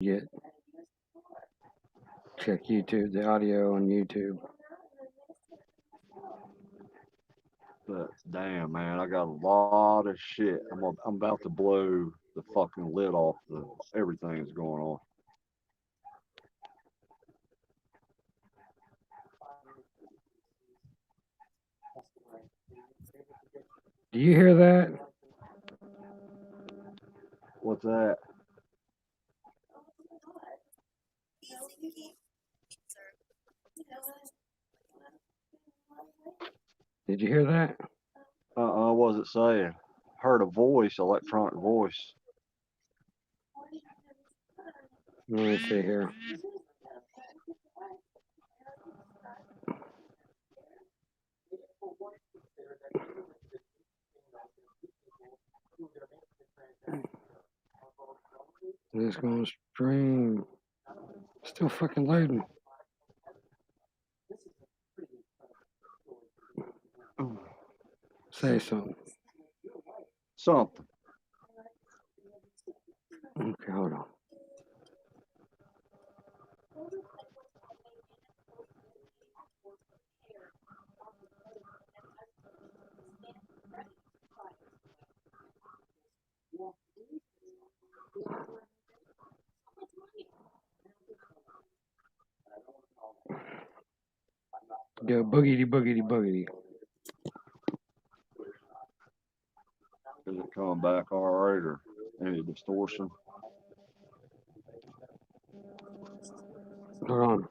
Get check YouTube, the audio on YouTube. But damn, man, I got a lot of shit. I'm about to blow the fucking lid off the everything that's going on. Do you hear that? What's that? Did you hear that? What was it saying? Heard a voice, electronic voice. Let me see here. It's gonna stream. Still fucking loading. Say something. Something. Okay, hold on. Go boogity boogity boogity. Is it coming back all right or any distortion? Hold on.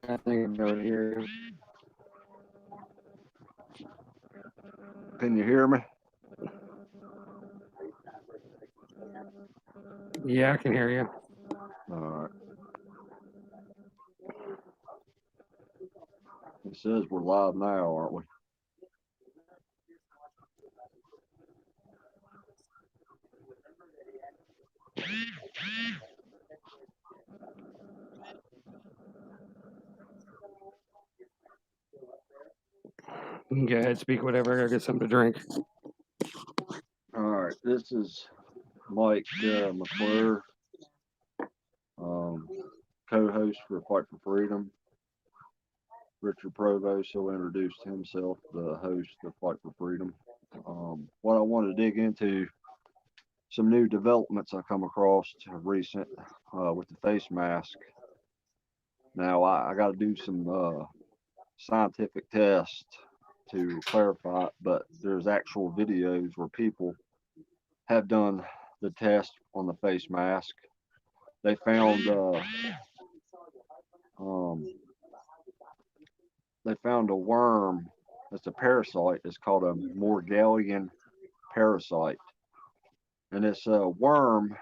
I think I'm able to hear you. Can you hear me? Yeah, I can hear you. All right. It says we're live now, aren't we? You can go ahead, speak whatever. I gotta get something to drink. All right. This is Mike McClure, co-host for Fight for Freedom. Richard Provost, he'll introduce himself, the host of Fight for Freedom. What I want to dig into, some new developments I come across recent with the face mask. Now I got to do some scientific tests to clarify it, but there's actual videos where people have done the test on the face mask. They found um, they found a worm that's a parasite. It's called a Morgellon parasite, and it's a worm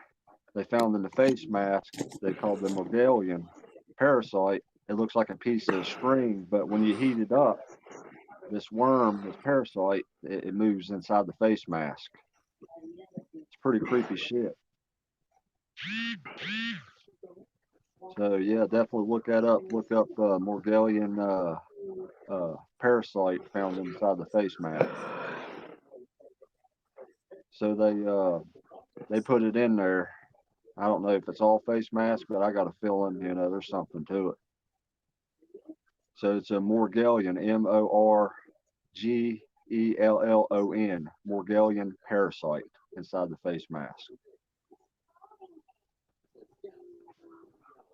they found in the face mask. They called the Morgellon parasite. It looks like a piece of string, but when you heat it up, this worm, this parasite, it moves inside the face mask. It's pretty creepy shit. So yeah, definitely look that up. Look up Morgellon parasite found inside the face mask. So they put it in there. I don't know if it's all face mask, but I got a feeling there's something to it. So it's a Morgellon, Morgellon, Morgellon parasite inside the face mask.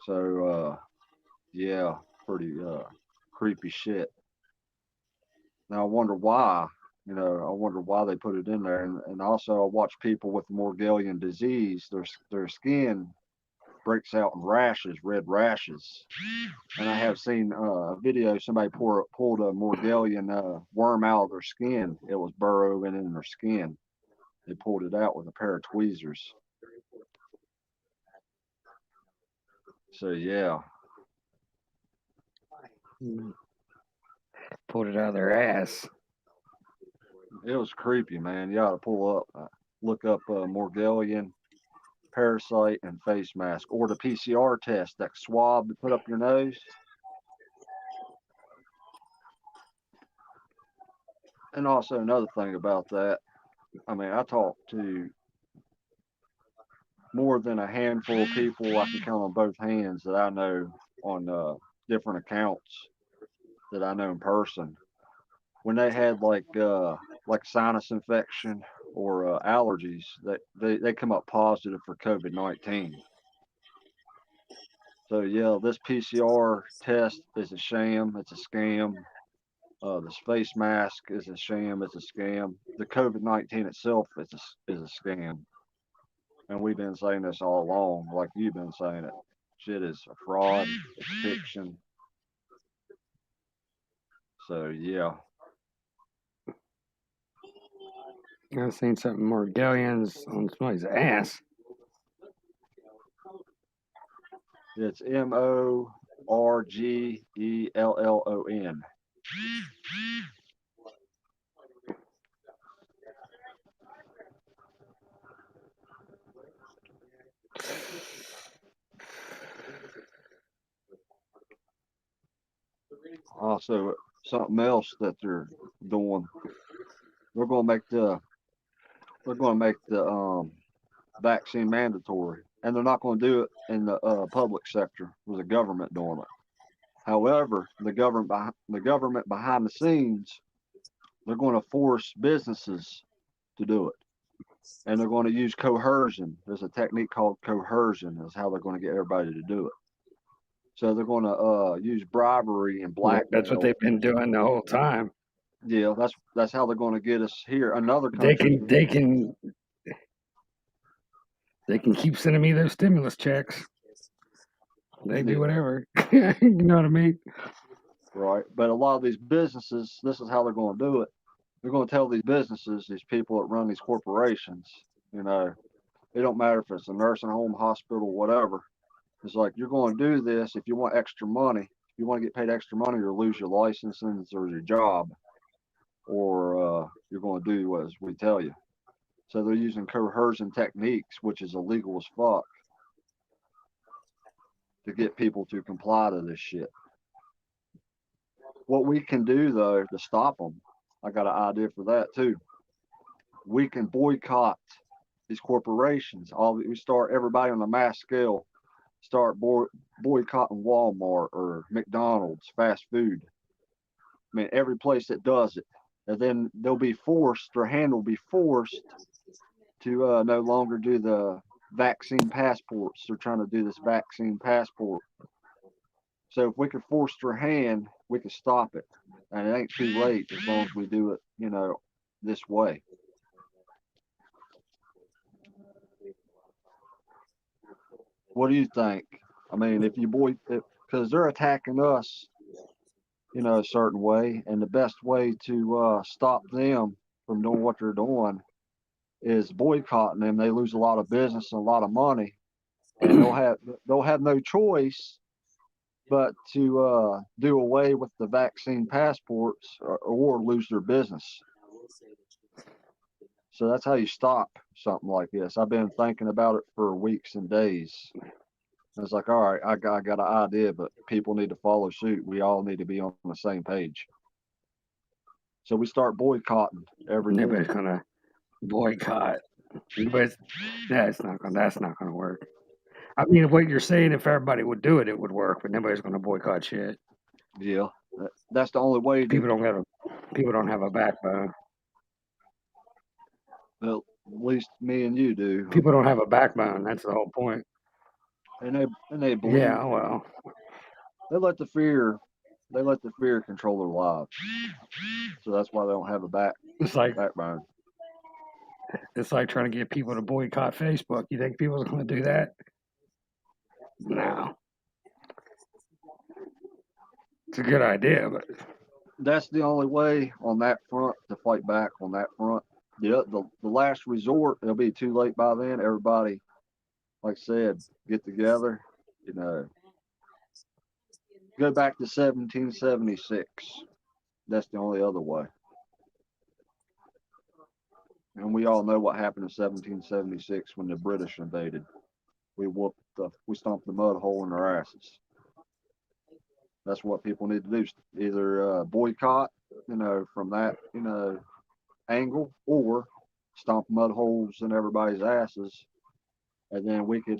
So yeah, pretty creepy shit. Now I wonder why. I wonder why they put it in there. And also I watch people with Morgellon disease, their skin breaks out in rashes, red rashes. And I have seen a video, somebody pulled a Morgellon worm out of their skin. It was burrowing in their skin. They pulled it out with a pair of tweezers. So yeah. Pulled it out of their ass. It was creepy, man. You ought to pull up, look up Morgellon parasite, and face mask, or the PCR test, that swab to put up your nose. And also another thing about that, I mean, I talked to more than a handful of people I can count on both hands that I know on different accounts that I know in person. When they had like sinus infection or allergies, that they come up positive for COVID-19. So yeah, this PCR test is a sham. It's a scam. This face mask is a sham. It's a scam. The COVID-19 itself is a scam. And we've been saying this all along, like you've been saying it. Shit is a fraud. It's fiction. So yeah, I've seen something more galleons on somebody's ass. it's Morgellon. Also, something else that they're doing, they're going to make the vaccine mandatory, and they're not going to do it in the public sector with the government doing it. However, the government behind the scenes, they're going to force businesses to do it, and they're going to use coercion. There's a technique called coercion. Is how they're going to get everybody to do it. So they're going to use bribery and That's what blackmail. they've been doing the whole time. Yeah, that's how they're going to get us here. Another They country. can keep sending me their stimulus checks. They do Yeah. whatever. You know what I mean? Right. But a lot of these businesses, this is how they're going to do it. They're going to tell these businesses, these people that run these corporations, you know, it don't matter if it's a nursing home, hospital, whatever. It's like, you're going to do this if you want extra money. If you want to get paid extra money, or lose your license or your job, or you're going to do as we tell you. So they're using coercion techniques, which is illegal as fuck, to get people to comply to this shit. What we can do, though, to stop them, I got an idea for that too. We can boycott these corporations. We start everybody on a mass scale. Start boycotting Walmart or McDonald's, fast food. I mean, every place that does it, and then they'll be forced. Their hand will be forced to no longer do the vaccine passports. They're trying to do this vaccine passport. So if we could force their hand, we could stop it, and it ain't too late as long as we do it, this way. What do you think? I mean, because they're attacking us, a certain way, and the best way to stop them from doing what they're doing is boycotting them. They lose a lot of business and a lot of money, and they'll have no choice but to do away with the vaccine passports or lose their business. So that's how you stop something like this. I've been thinking about it for weeks and days. I was like, all right, I got an idea, but people need to follow suit. We all need to be on the same page. So we start boycotting everything. Nobody's gonna boycott. But that's not gonna work. I mean, what you're saying, if everybody would do it, it would work. But nobody's gonna boycott shit. Yeah, that's the only way. People don't have a backbone. Well, at least me and you do. People don't have a backbone. That's the whole point. And they believe. Yeah, well, they let the fear control their lives. So that's why they don't have a backbone. It's like trying to get people to boycott Facebook. You think people are going to do that? No. It's a good idea, but that's the only way on that front to fight back on that front. The last resort, it'll be too late by then. Everybody, like I said, get together, go back to 1776. That's the only other way. And we all know what happened in 1776 when the British invaded. we stomp the mud hole in their asses. That's what people need to do. Either boycott, from that, angle, or stomp mud holes in everybody's asses, and then we could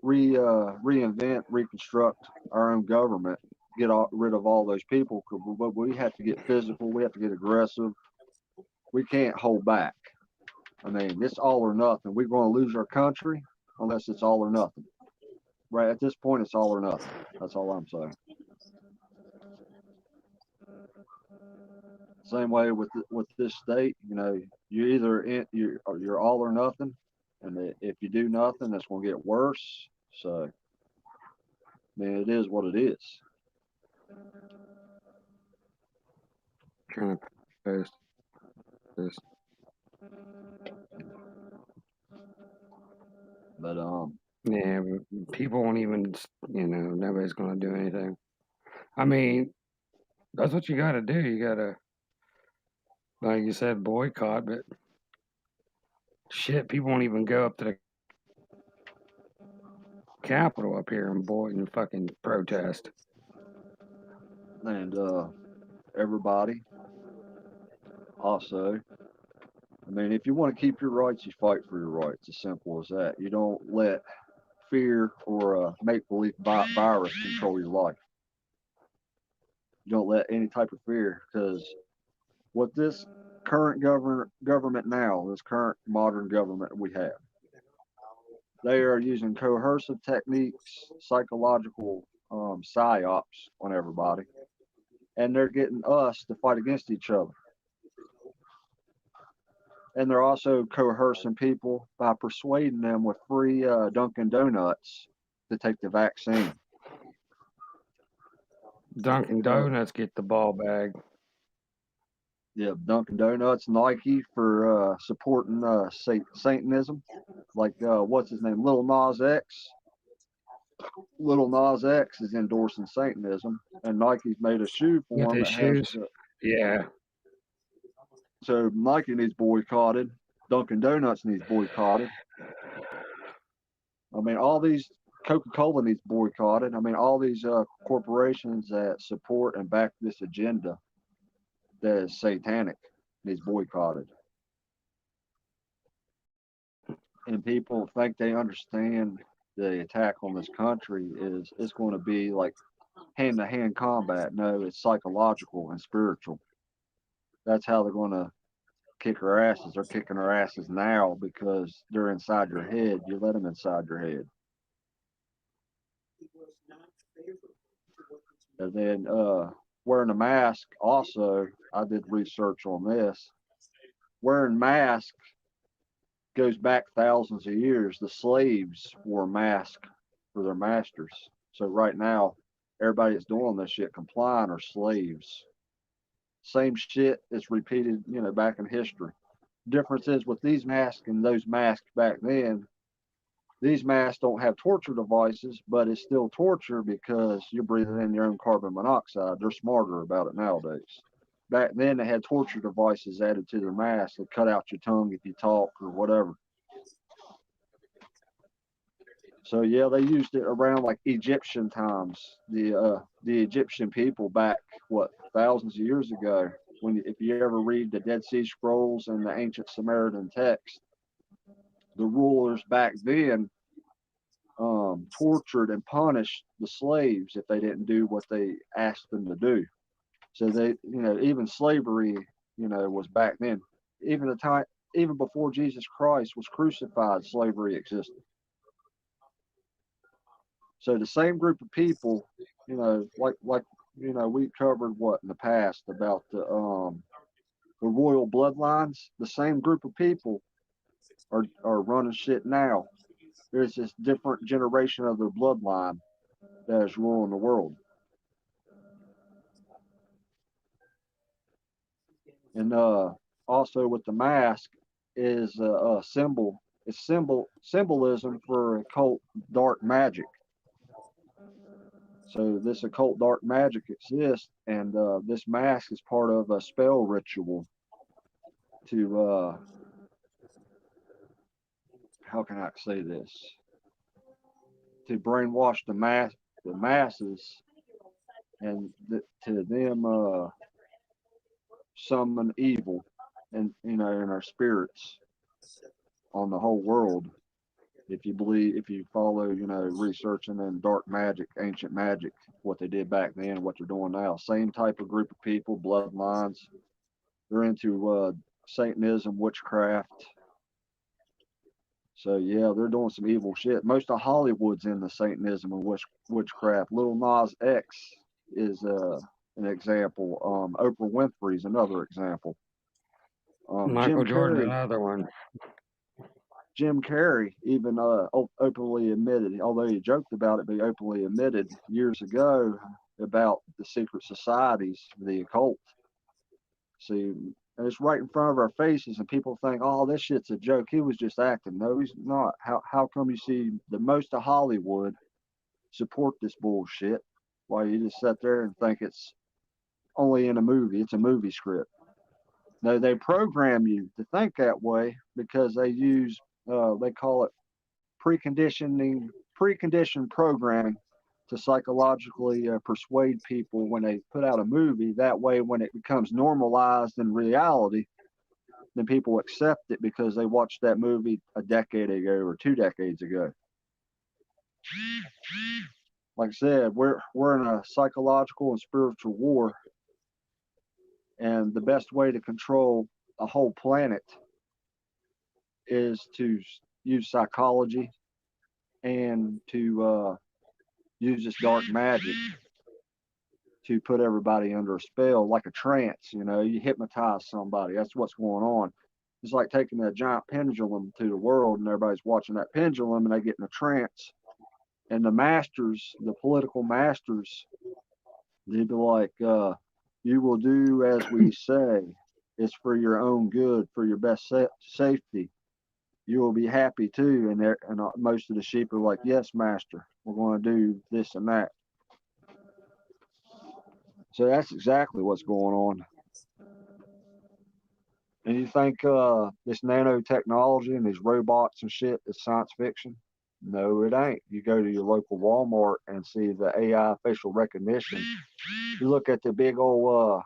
reinvent, reconstruct our own government, rid of all those people. But we have to get physical. We have to get aggressive. We can't hold back. I mean, it's all or nothing. We're going to lose our country unless it's all or nothing. Right at this point, it's all or nothing. That's all I'm saying. Same way with this state. You you're all or nothing, and if you do nothing, it's going to get worse. So, man, it is what it is. Trying to post this. But Yeah, but people won't even. Nobody's gonna do anything. I mean, that's what you got to do. You got to, like you said, boycott. But shit, people won't even go up to the Capitol up here and fucking protest. and everybody also. I mean, if you want to keep your rights, you fight for your rights. As simple as that. You don't let fear or a make-believe virus control your life. You don't let any type of fear, because what this current government now, this current modern government we have, they are using coercive techniques, psychological psyops on everybody, and they're getting us to fight against each other. And they're also coercing people by persuading them with free Dunkin' Donuts to take the vaccine. Dunkin' Donuts get the ball bag. Yeah, Dunkin' Donuts, Nike for supporting Satanism. Like, what's his name? Lil Nas X. Lil Nas X is endorsing Satanism, and Nike's made a shoe for Get him their that has. shoes. Yeah. So Nike needs boycotted. Dunkin' Donuts needs boycotted. I mean, all these Coca-Cola needs boycotted. I mean, all these corporations that support and back this agenda that is satanic needs boycotted. And people think they understand the attack on this country is it's going to be like hand-to-hand combat. No, it's psychological and spiritual. That's how they're going to kick our asses. They're kicking our asses now because they're inside your head. You let them inside your head. And then wearing a mask also, I did research on this. Wearing mask goes back thousands of years. The slaves wore masks for their masters. So right now, everybody that's doing this shit complying are slaves. Same shit is repeated, back in history. Difference is with these masks and those masks back then, these masks don't have torture devices, but it's still torture because you're breathing in your own carbon monoxide. They're smarter about it nowadays. Back then, they had torture devices added to their mask that cut out your tongue if you talk or whatever. So yeah, they used it around like Egyptian times. The Egyptian people back thousands of years ago. If you ever read the Dead Sea Scrolls and the ancient Samaritan text, the rulers back then tortured and punished the slaves if they didn't do what they asked them to do. So they, even slavery, was back then. Even before Jesus Christ was crucified, slavery existed. So the same group of people, like we covered in the past about the royal bloodlines. The same group of people are running shit now. There's this different generation of their bloodline that is ruling the world. And also with the mask is a symbol. It's symbolism for occult dark magic. So this occult dark magic exists, and this mask is part of a spell ritual to how can I say this? To brainwash the masses, and to them summon evil, and in our spirits on the whole world. If you follow, researching in dark magic, ancient magic, what they did back then, what they're doing now, same type of group of people, bloodlines. They're into Satanism, witchcraft. So yeah, they're doing some evil shit. Most of Hollywood's in the Satanism and witchcraft. Little Nas X is an example. Oprah Winfrey's another example. Michael Jim Jordan's Carrey, another one. Even openly admitted, although he joked about it, but he openly admitted years ago about the secret societies, the occult. See, and it's right in front of our faces, and people think, "Oh, this shit's a joke. He was just acting." No, he's not. How come you see the most of Hollywood support this bullshit, while you just sit there and think it's only in a movie? It's a movie script. No, they program you to think that way because they use they call it preconditioned programming to psychologically persuade people when they put out a movie. That way, when it becomes normalized in reality, then people accept it because they watched that movie a decade ago or 2 decades ago. Like I said, we're in a psychological and spiritual war, and the best way to control a whole planet is to use psychology and to use this dark magic to put everybody under a spell, like a trance. You hypnotize somebody. That's what's going on. It's like taking a giant pendulum to the world, and everybody's watching that pendulum, and they get in a trance. And the masters, the political masters, they'd be like, "You will do as we say. It's for your own good, for your best safety. You will be happy too." And most of the sheep are like, "Yes, master. We're going to do this and that." So that's exactly what's going on. And you think this nanotechnology and these robots and shit is science fiction? No, it ain't. You go to your local Walmart and see the AI facial recognition. You look at the big old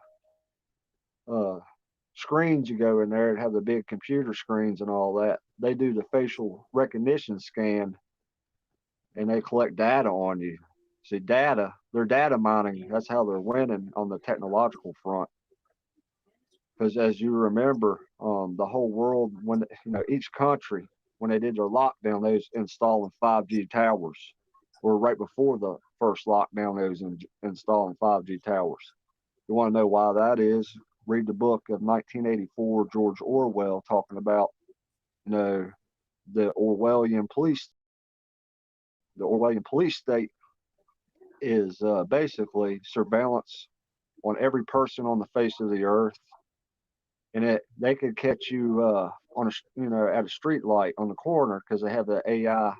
screens, you go in there and have the big computer screens and all that. They do the facial recognition scan, and they collect data on you. See, they're data mining. That's how they're winning on the technological front. Because as you remember, the whole world, when each country, when they did their lockdown, they was installing 5G towers. Or right before the first lockdown, they was installing 5G towers. You want to know why that is? Read the book of 1984, George Orwell, talking about the Orwellian police. The Orwellian police state is basically surveillance on every person on the face of the earth, and they could catch you on at a street light on the corner because they have the AI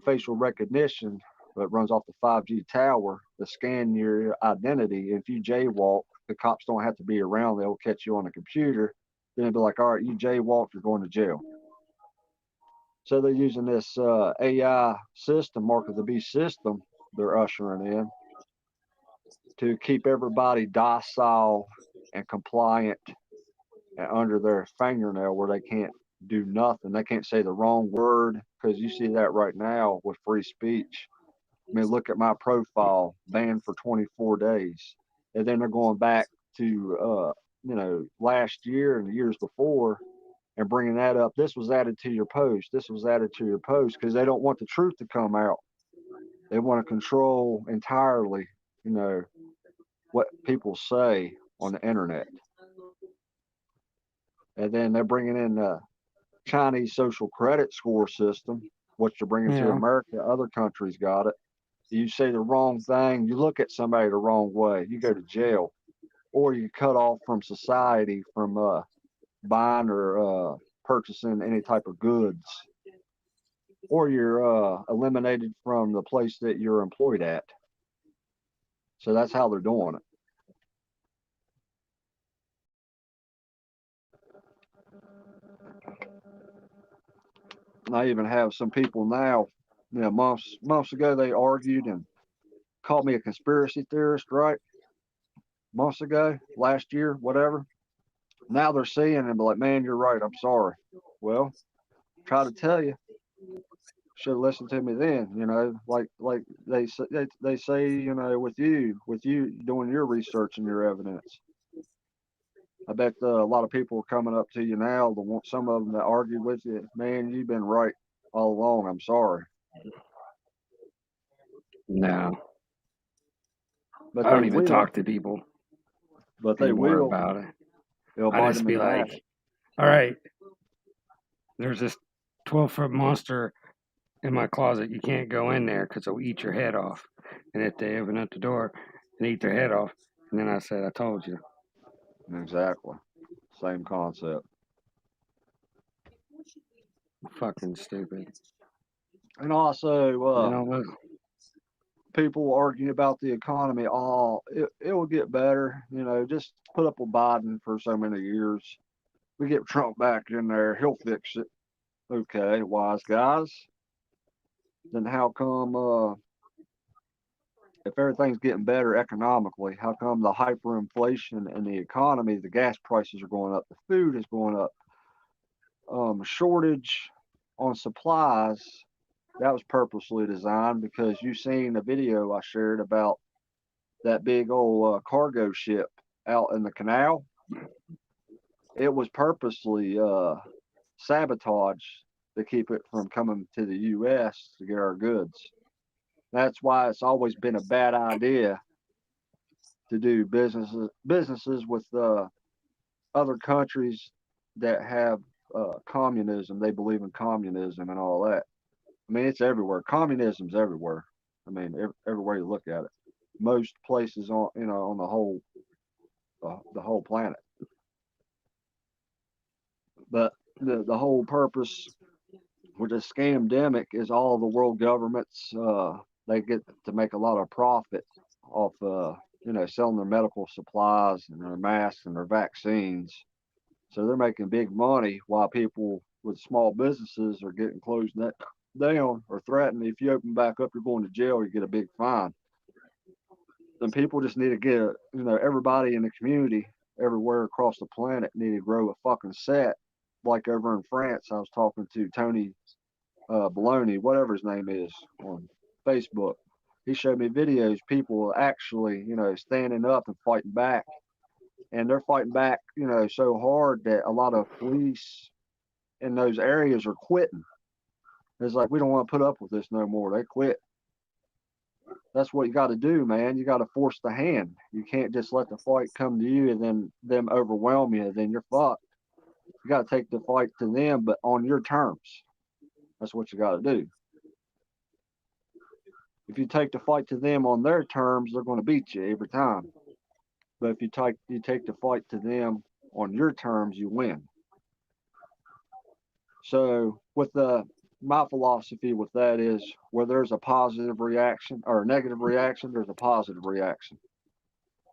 facial recognition that runs off the 5G tower to scan your identity. If you jaywalk, the cops don't have to be around. They'll catch you on a computer. Then they'll be like, "All right, you jaywalked, you're going to jail." So they're using this AI system, Mark of the Beast system, they're ushering in to keep everybody docile and compliant and under their fingernail where they can't do nothing. They can't say the wrong word, because you see that right now with free speech. I mean, look at my profile, banned for 24 days. And then they're going back to, last year and the years before and bringing that up. This was added to your post. This was added to your post because they don't want the truth to come out. They want to control entirely, what people say on the internet. And then they're bringing in the Chinese social credit score system, which they're bringing to America. Other countries got it. You say the wrong thing, you look at somebody the wrong way, you go to jail, or you cut off from society from buying or purchasing any type of goods, or you're eliminated from the place that you're employed at. So that's how they're doing it. And I even have some people now, months ago they argued and called me a conspiracy theorist, right? Months ago, last year, whatever. Now they're seeing and be like, man, you're right. I'm sorry. Well, try to tell you. Should have listened to me then, like they say, with you doing your research and your evidence. I bet a lot of people are coming up to you now. Some of them that argued with you, man, you've been right all along. I'm sorry, No, but I they don't even will. talk to people But they anymore will. about it. It'll I bite just them in be the ass. like, all right, there's this 12-foot monster in my closet. You can't go in there because it'll eat your head off. And if they open up the door and eat their head off, and then I said, I told you. Exactly. Same concept. Fucking stupid. And also, You know what? people arguing about the economy. Oh, it will get better. Just put up with Biden for so many years. We get Trump back in there, he'll fix it. Okay, wise guys. Then how come, if everything's getting better economically, how come the hyperinflation in the economy, the gas prices are going up, the food is going up, shortage on supplies? That was purposely designed because you seen a video I shared about that big old cargo ship out in the canal. It was purposely sabotaged to keep it from coming to the U.S. to get our goods. That's why it's always been a bad idea to do businesses with other countries that have communism. They believe in communism and all that. I mean, it's everywhere. Communism's everywhere. I mean, everywhere you look at it. Most places on the whole planet. But the whole purpose with the scamdemic is all the world governments they get to make a lot of profit off selling their medical supplies and their masks and their vaccines. So they're making big money while people with small businesses are getting closed down or threatened. If you open back up, you're going to jail. You get a big fine. Then people just need to get everybody in the community everywhere across the planet need to grow a fucking set. Like over in France, I was talking to Tony Baloney, whatever his name is, on Facebook. He showed me videos, people actually, standing up and fighting back. And they're fighting back, so hard that a lot of police in those areas are quitting. It's like, we don't want to put up with this no more. They quit. That's what you got to do, man. You got to force the hand. You can't just let the fight come to you and then them overwhelm you. Then you're fucked. You got to take the fight to them, but on your terms. That's what you got to do. If you take the fight to them on their terms, they're going to beat you every time. But if you take the fight to them on your terms, you win. So with my philosophy with that is where there's a positive reaction or a negative reaction, there's a positive reaction.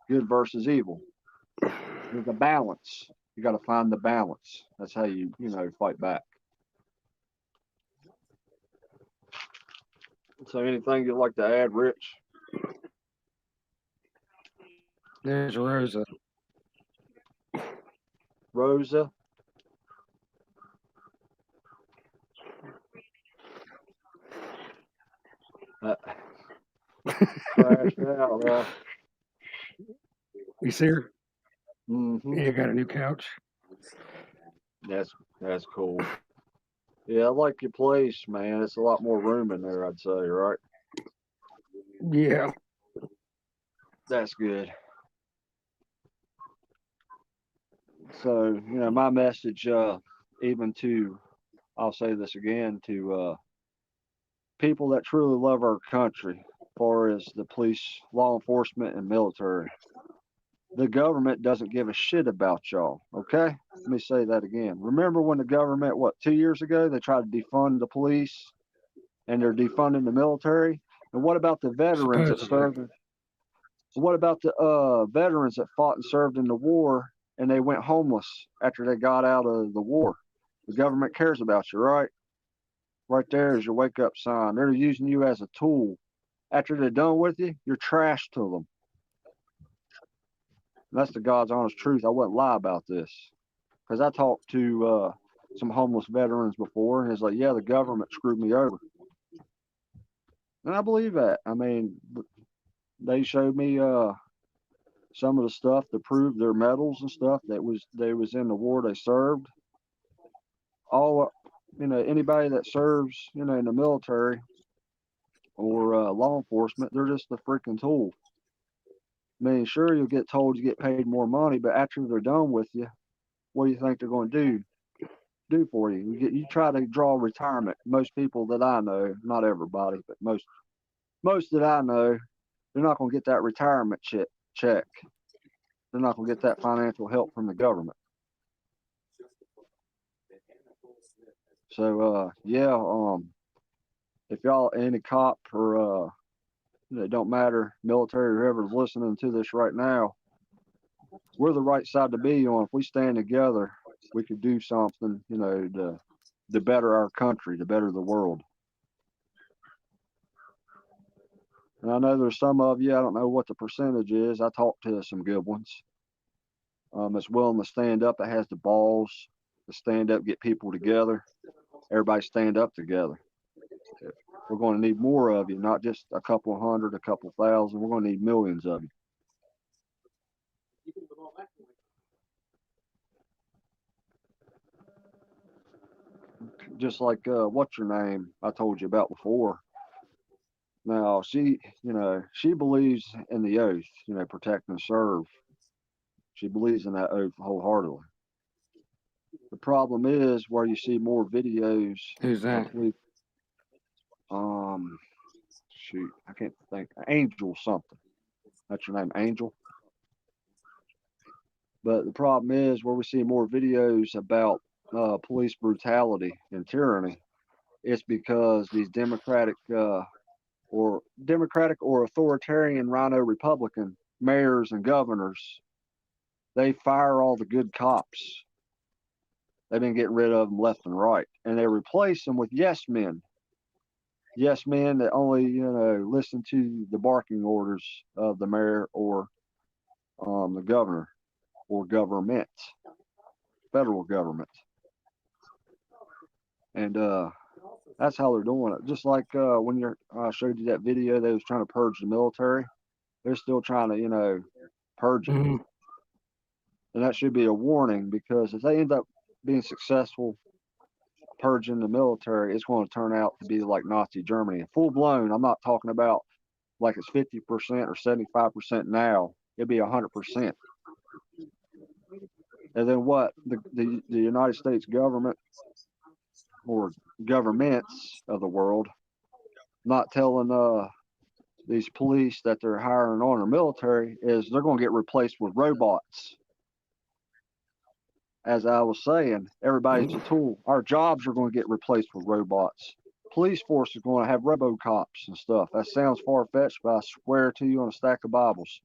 Good versus evil. There's a balance. You got to find the balance. That's how you fight back. So anything you'd like to add, Rich? There's Rosa. Rosa? Crashed out, You see her? Mm-hmm. Yeah, got a new couch. That's cool. Yeah, I like your place, man. It's a lot more room in there, I'd say, right? Yeah. That's good. So, my message, even to, I'll say this again, to people that truly love our country, as far as the police, law enforcement, and military. The government doesn't give a shit about y'all, okay? Let me say that again. Remember when the government, 2 years ago, they tried to defund the police and they're defunding the military? And what about the veterans that served? What about the veterans that fought and served in the war and they went homeless after they got out of the war? The government cares about you, right? Right there is your wake up sign. They're using you as a tool. After they're done with you, you're trash to them. And that's the God's honest truth. I wouldn't lie about this. Because I talked to some homeless veterans before, and it's like, yeah, the government screwed me over. And I believe that. I mean, they showed me some of the stuff to prove their medals and stuff that they was in the war they served. All anybody that serves in the military or law enforcement, they're just a freaking tool. I mean, sure, you'll get told you get paid more money, but after they're done with you, what do you think they're going to do for you? You try to draw retirement. Most people that I know, not everybody, but most that I know, they're not going to get that retirement check. They're not going to get that financial help from the government. So if y'all any cop or it don't matter, military or whoever's listening to this right now, we're the right side to be on. If we stand together, we could do something, to better our country, to better the world. And I know there's some of you, I don't know what the percentage is. I talked to some good ones. That's willing to stand up, that has the balls to stand up, get people together. Everybody stand up together. We're going to need more of you, not just a couple hundred, a couple thousand. We're going to need millions of you. Just like what's your name I told you about before. Now she believes in the oath, protect and serve. She believes in that oath wholeheartedly. The problem is where you see more videos. Who's that? Shoot, I can't think. Angel something. That's your name, Angel. But the problem is where we see more videos about police brutality and tyranny. It's because these Democratic or authoritarian rhino Republican mayors and governors, they fire all the good cops. They've been getting rid of them left and right, and they replace them with yes men. Yes men that only listen to the barking orders of the mayor or the governor or government, federal government, and that's how they're doing it. Just like when I showed you that video, they was trying to purge the military. They're still trying to purge it. Mm-hmm. And that should be a warning, because if they end up being successful purging the military, it's going to turn out to be like Nazi Germany. Full blown, I'm not talking about like it's 50% or 75% now. It'd be 100%. And then what? The United States government or governments of the world not telling these police that they're hiring on our military is they're going to get replaced with robots. As I was saying, everybody's a tool. Our jobs are going to get replaced with robots. Police force is going to have robocops and stuff. That sounds far-fetched, but I swear to you on a stack of Bibles,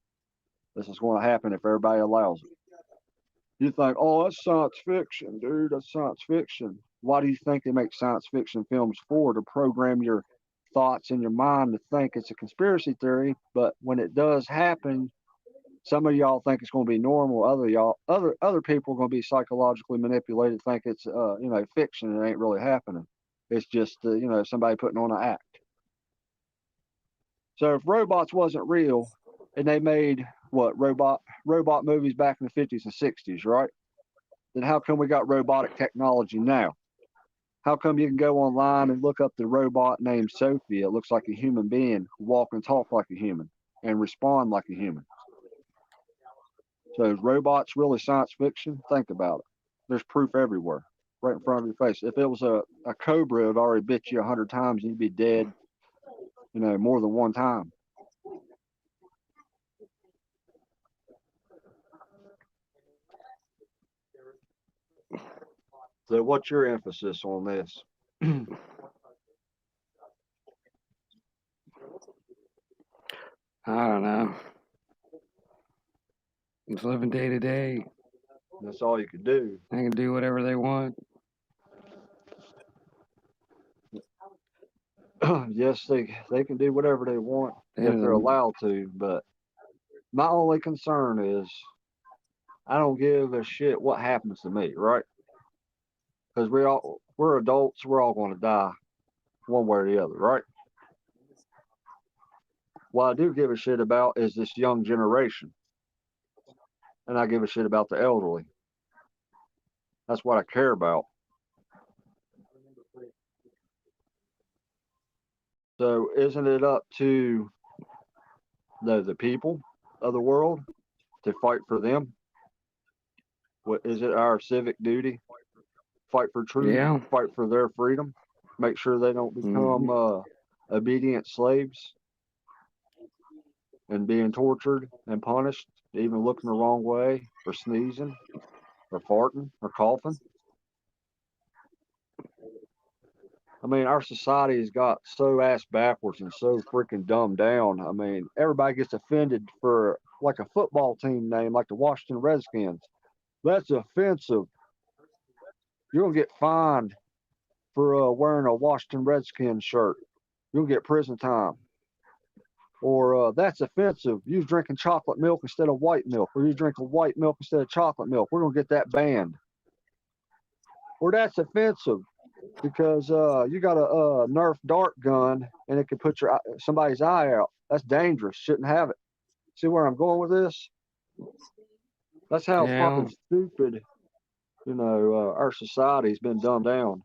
this is going to happen if everybody allows it. You think, oh, that's science fiction, dude. That's science fiction. Why do you think they make science fiction films for? To program your thoughts in your mind to think it's a conspiracy theory. But when it does happen, some of y'all think it's going to be normal. Other people are going to be psychologically manipulated, think it's fiction. It ain't really happening. It's just somebody putting on an act. So if robots wasn't real, and they made robot movies back in the 50s and 60s, right? Then how come we got robotic technology now? How come you can go online and look up the robot named Sophie? It looks like a human being, walk and talk like a human, and respond like a human. So is robots really science fiction? Think about it. There's proof everywhere, right in front of your face. If it was a cobra, it would already bit you 100 times and you'd be dead, more than one time. So what's your emphasis on this? I don't know. Just living day to day. That's all you could do. They can do whatever they want. Yes, they can do whatever they want if And they're allowed to, but my only concern is I don't give a shit what happens to me, right? Because we're adults, we're all going to die one way or the other, right? What I do give a shit about is this young generation, and I give a shit about the elderly. That's what I care about. So, isn't it up to the people of the world to fight for them? What is it our civic duty? Fight for truth, yeah. fight for their freedom, make sure they don't become Mhm. obedient slaves and being tortured and punished, even looking the wrong way or sneezing or farting or coughing. I mean, our society has got so ass backwards and so freaking dumbed down. I mean, everybody gets offended for like a football team name, like the Washington Redskins. That's offensive. You're gonna get fined for wearing a Washington Redskins shirt. You'll get prison time. Or that's offensive. You drinking chocolate milk instead of white milk, or you drinking white milk instead of chocolate milk. We're gonna get that banned. Or that's offensive because you got a Nerf dart gun and it could put somebody's eye out. That's dangerous. Shouldn't have it. See where I'm going with this? That's how Yeah. fucking stupid, our society's been dumbed down,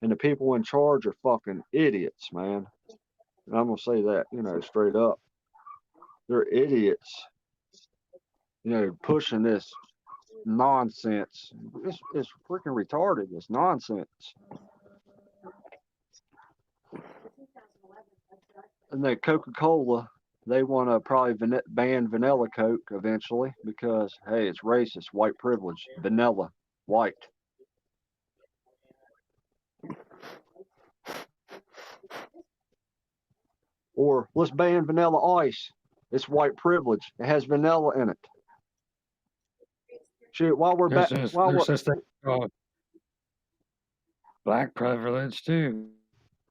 and the people in charge are fucking idiots, man. And I'm gonna say that, straight up. They're idiots, pushing this nonsense. It's freaking retarded. It's nonsense. And then Coca Cola, they want to probably ban vanilla Coke eventually because, hey, it's racist, white privilege, vanilla, white. Or let's ban vanilla ice. It's white privilege. It has vanilla in it. Shit, while we're back, There's this thing called black privilege too.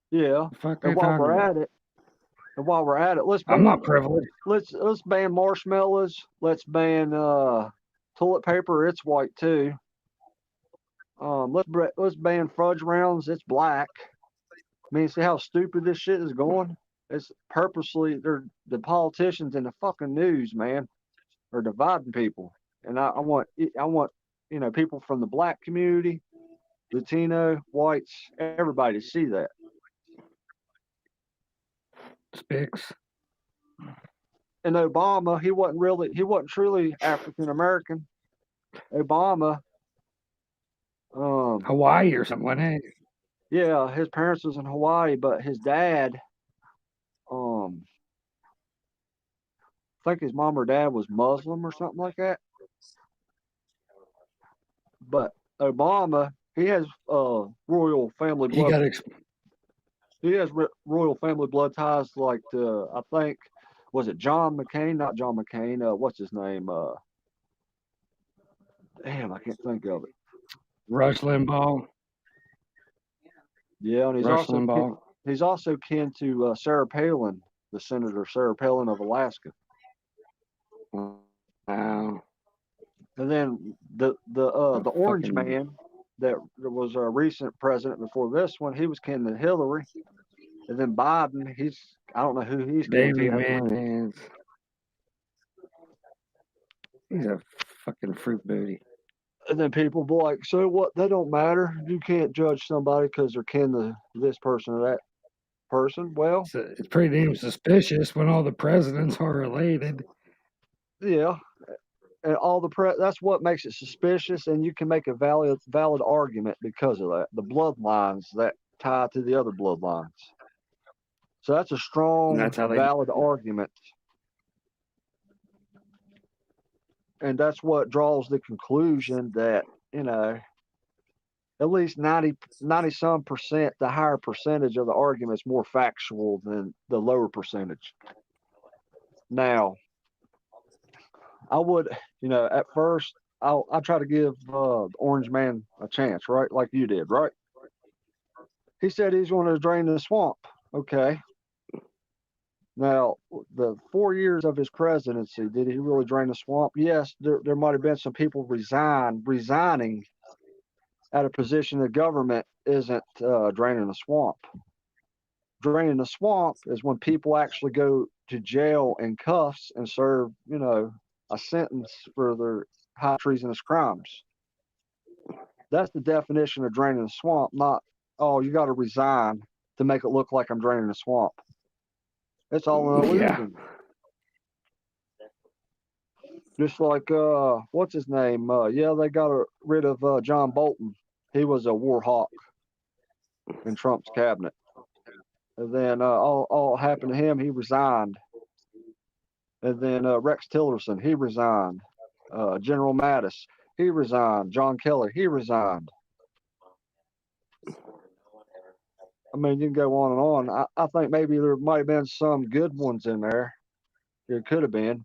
yeah, Fuck and you while talking we're about? at it, let's I'm not privileged. let's ban marshmallows. Let's ban toilet paper. It's white too. Let's ban fudge rounds. It's black. I mean, see how stupid this shit is going? It's purposely the politicians and the fucking news, man, are dividing people. And I want people from the black community, Latino, whites, everybody to see that. Spicks. And Obama, he wasn't truly African American. Obama, um, Hawaii or something, wasn't it? yeah, his parents was in Hawaii, but his dad, um, I think his mom or dad was Muslim or something like that. But Obama, he has royal family He blood. got He has royal family blood ties, like I think, was it John McCain? Not John McCain. What's his name? Damn, I can't think of it. Rush Limbaugh. Yeah, and Rush Limbaugh. he's also kin to Sarah Palin, the Senator Sarah Palin of Alaska. Wow. And then the Orange Man that was a recent president before this one, he was kin to Hillary. And then Biden, I don't know who he's kin Baby to. man. He's a fucking fruit booty. And then people be like, so what? That don't matter. You can't judge somebody because they're kin to this person or that person. Well, It's pretty damn suspicious when all the presidents are related. yeah. And that's what makes it suspicious, and you can make a valid argument because of that. The bloodlines that tie to the other bloodlines. So that's a And strong, that's how they valid argument. And that's what draws the conclusion that, at least 90 some percent, the higher percentage of the argument is more factual than the lower percentage. Now, I would, at first, I'll try to give the Orange Man a chance, right? Like you did, right? He said he's going to drain the swamp. Okay. Now, the 4 years of his presidency, did he really drain the swamp? Yes, there might have been some people resigning at a position of government isn't draining the swamp. Draining the swamp is when people actually go to jail in cuffs and serve, a sentence for their high treasonous crimes. That's the definition of draining the swamp, not, oh, you got to resign to make it look like I'm draining the swamp. It's all an illusion. Yeah. Just like what's his name? They got rid of John Bolton. He was a war hawk in Trump's cabinet. And then all happened to him. He resigned. And then Rex Tillerson, he resigned. General Mattis, he resigned. John Kelly, he resigned. I mean, you can go on and on. I think maybe there might have been some good ones in there. There could have been.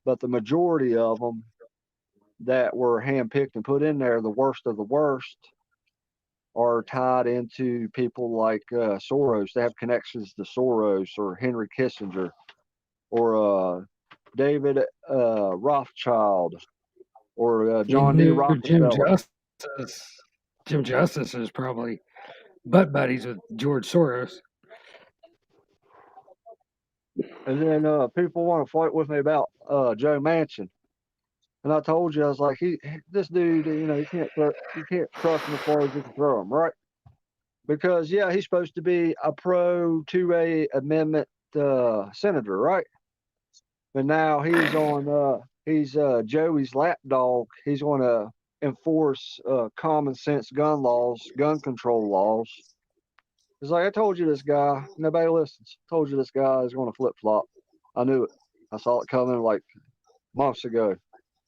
But the majority of them that were handpicked and put in there, the worst of the worst, are tied into people like Soros. They have connections to Soros or Henry Kissinger or David Rothschild or John D. Rockefeller. Jim Justice is probably butt buddies with George Soros. And then people want to fight with me about Joe Manchin. And I told you, I was like, this dude, you can't trust him as far as you can throw him, right? Because he's supposed to be a pro 2A amendment senator, right? But now he's on he's Joey's lapdog. He's going to enforce common sense gun control laws. It's like, I told you this guy, nobody listens. I told you this guy is going to flip flop. I knew it. I saw it coming like months ago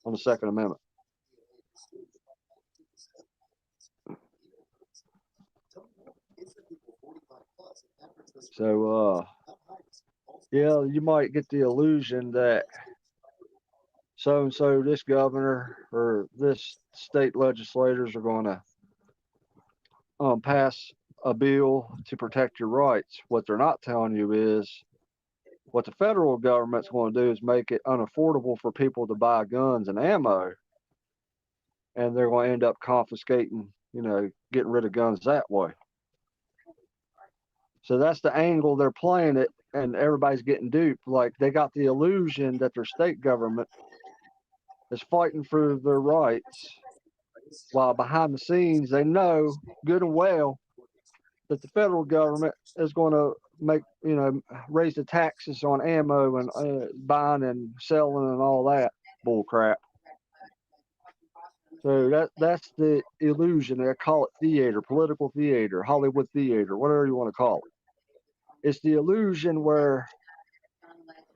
on the Second Amendment. So you might get the illusion that so and so, this governor or this state legislators are going to pass a bill to protect your rights. What they're not telling you is what the federal government's going to do is make it unaffordable for people to buy guns and ammo, and they're going to end up confiscating, getting rid of guns that way. So that's the angle they're playing it, and everybody's getting duped. Like, they got the illusion that their state government is fighting for their rights, while behind the scenes they know good and well that the federal government is going to raise the taxes on ammo and buying and selling and all that bull crap. So that's the illusion. They call it theater, political theater, Hollywood theater, whatever you want to call it. It's the illusion where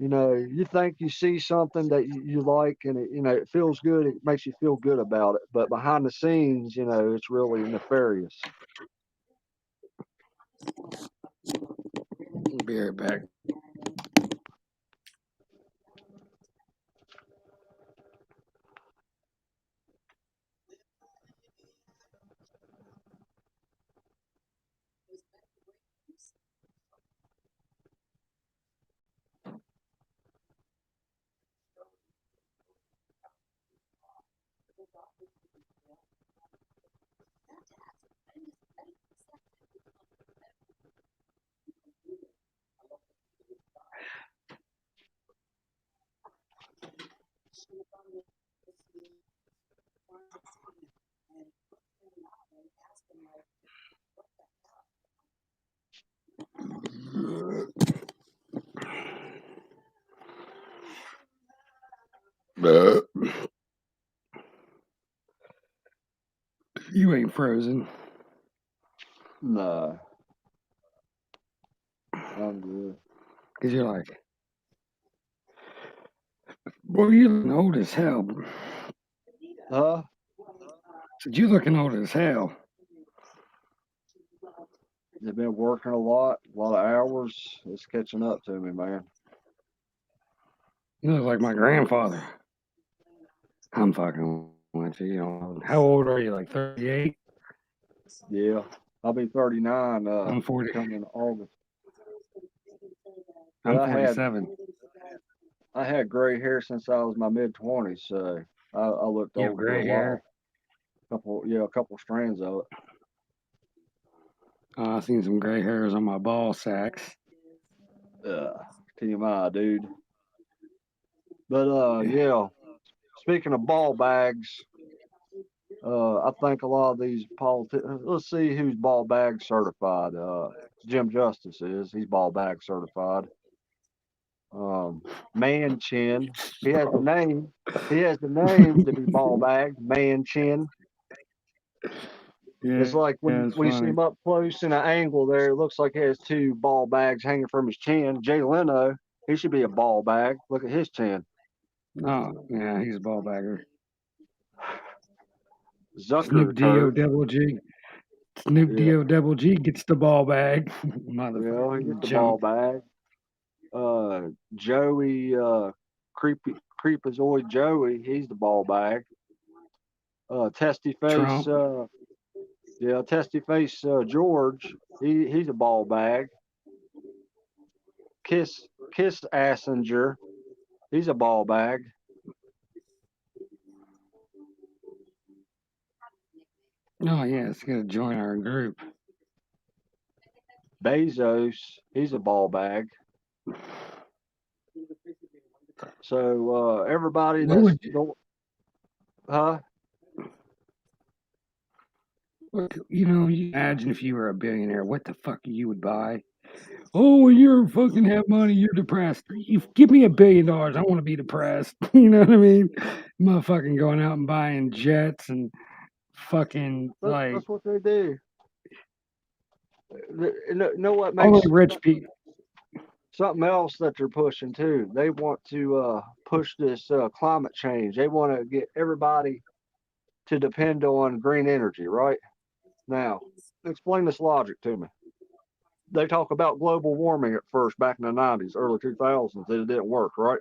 you think you see something that you like, and it feels good. It makes you feel good about it. But behind the scenes, it's really nefarious. Be right back. You ain't frozen. No. I'm good. Because you're like, boy, you're looking old as hell. Huh? Said, you're looking old as hell. They've been working a lot of hours. It's catching up to me, man. You look like my grandfather. I'm fucking with you. How old are you? Like 38? Yeah. I'll be 39 I'm 40. coming in August. But I'm 47. I had gray hair since I was my mid-20s, so I looked You have old for a gray while. hair. A couple strands of it. I've seen some gray hairs on my ball sacks. TMI, dude. But yeah. Speaking of ball bags, I think a lot of these politicians. Let's see who's ball bag certified. Jim Justice is. He's ball bag certified. Manchin. He has the name. He has the name to be ball bag. Manchin. Yeah, It's like it's when you see funny. him up close in an angle there, it looks like he has two ball bags hanging from his chin. Jay Leno, he should be a ball bag. Look at his chin. Oh, yeah, he's a ball bagger. Zucker Snoop D-O turd. double G. Snoop Yeah, D-O double G gets the ball bag. he gets Motherfucking the ball joke. bag. Joey, Creepazoid Joey, he's the ball bag. Testy face, Trump. Testy face George, he's a ball bag. Kiss Assinger, he's a ball bag. Oh, yeah, it's going to join our group. Bezos, he's a ball bag. So everybody What would huh? you imagine if you were a billionaire, what the fuck you would buy? Oh, when you're fucking have money, you're depressed. You give me $1 billion, I want to be depressed. You know what I mean? Motherfucking going out and buying jets and fucking That's what they do. You know what only makes rich people. something else that they're pushing too? They want to push this climate change. They want to get everybody to depend on green energy, right? Now, explain this logic to me. They talk about global warming at first back in the 90s, early 2000s, and it didn't work, right?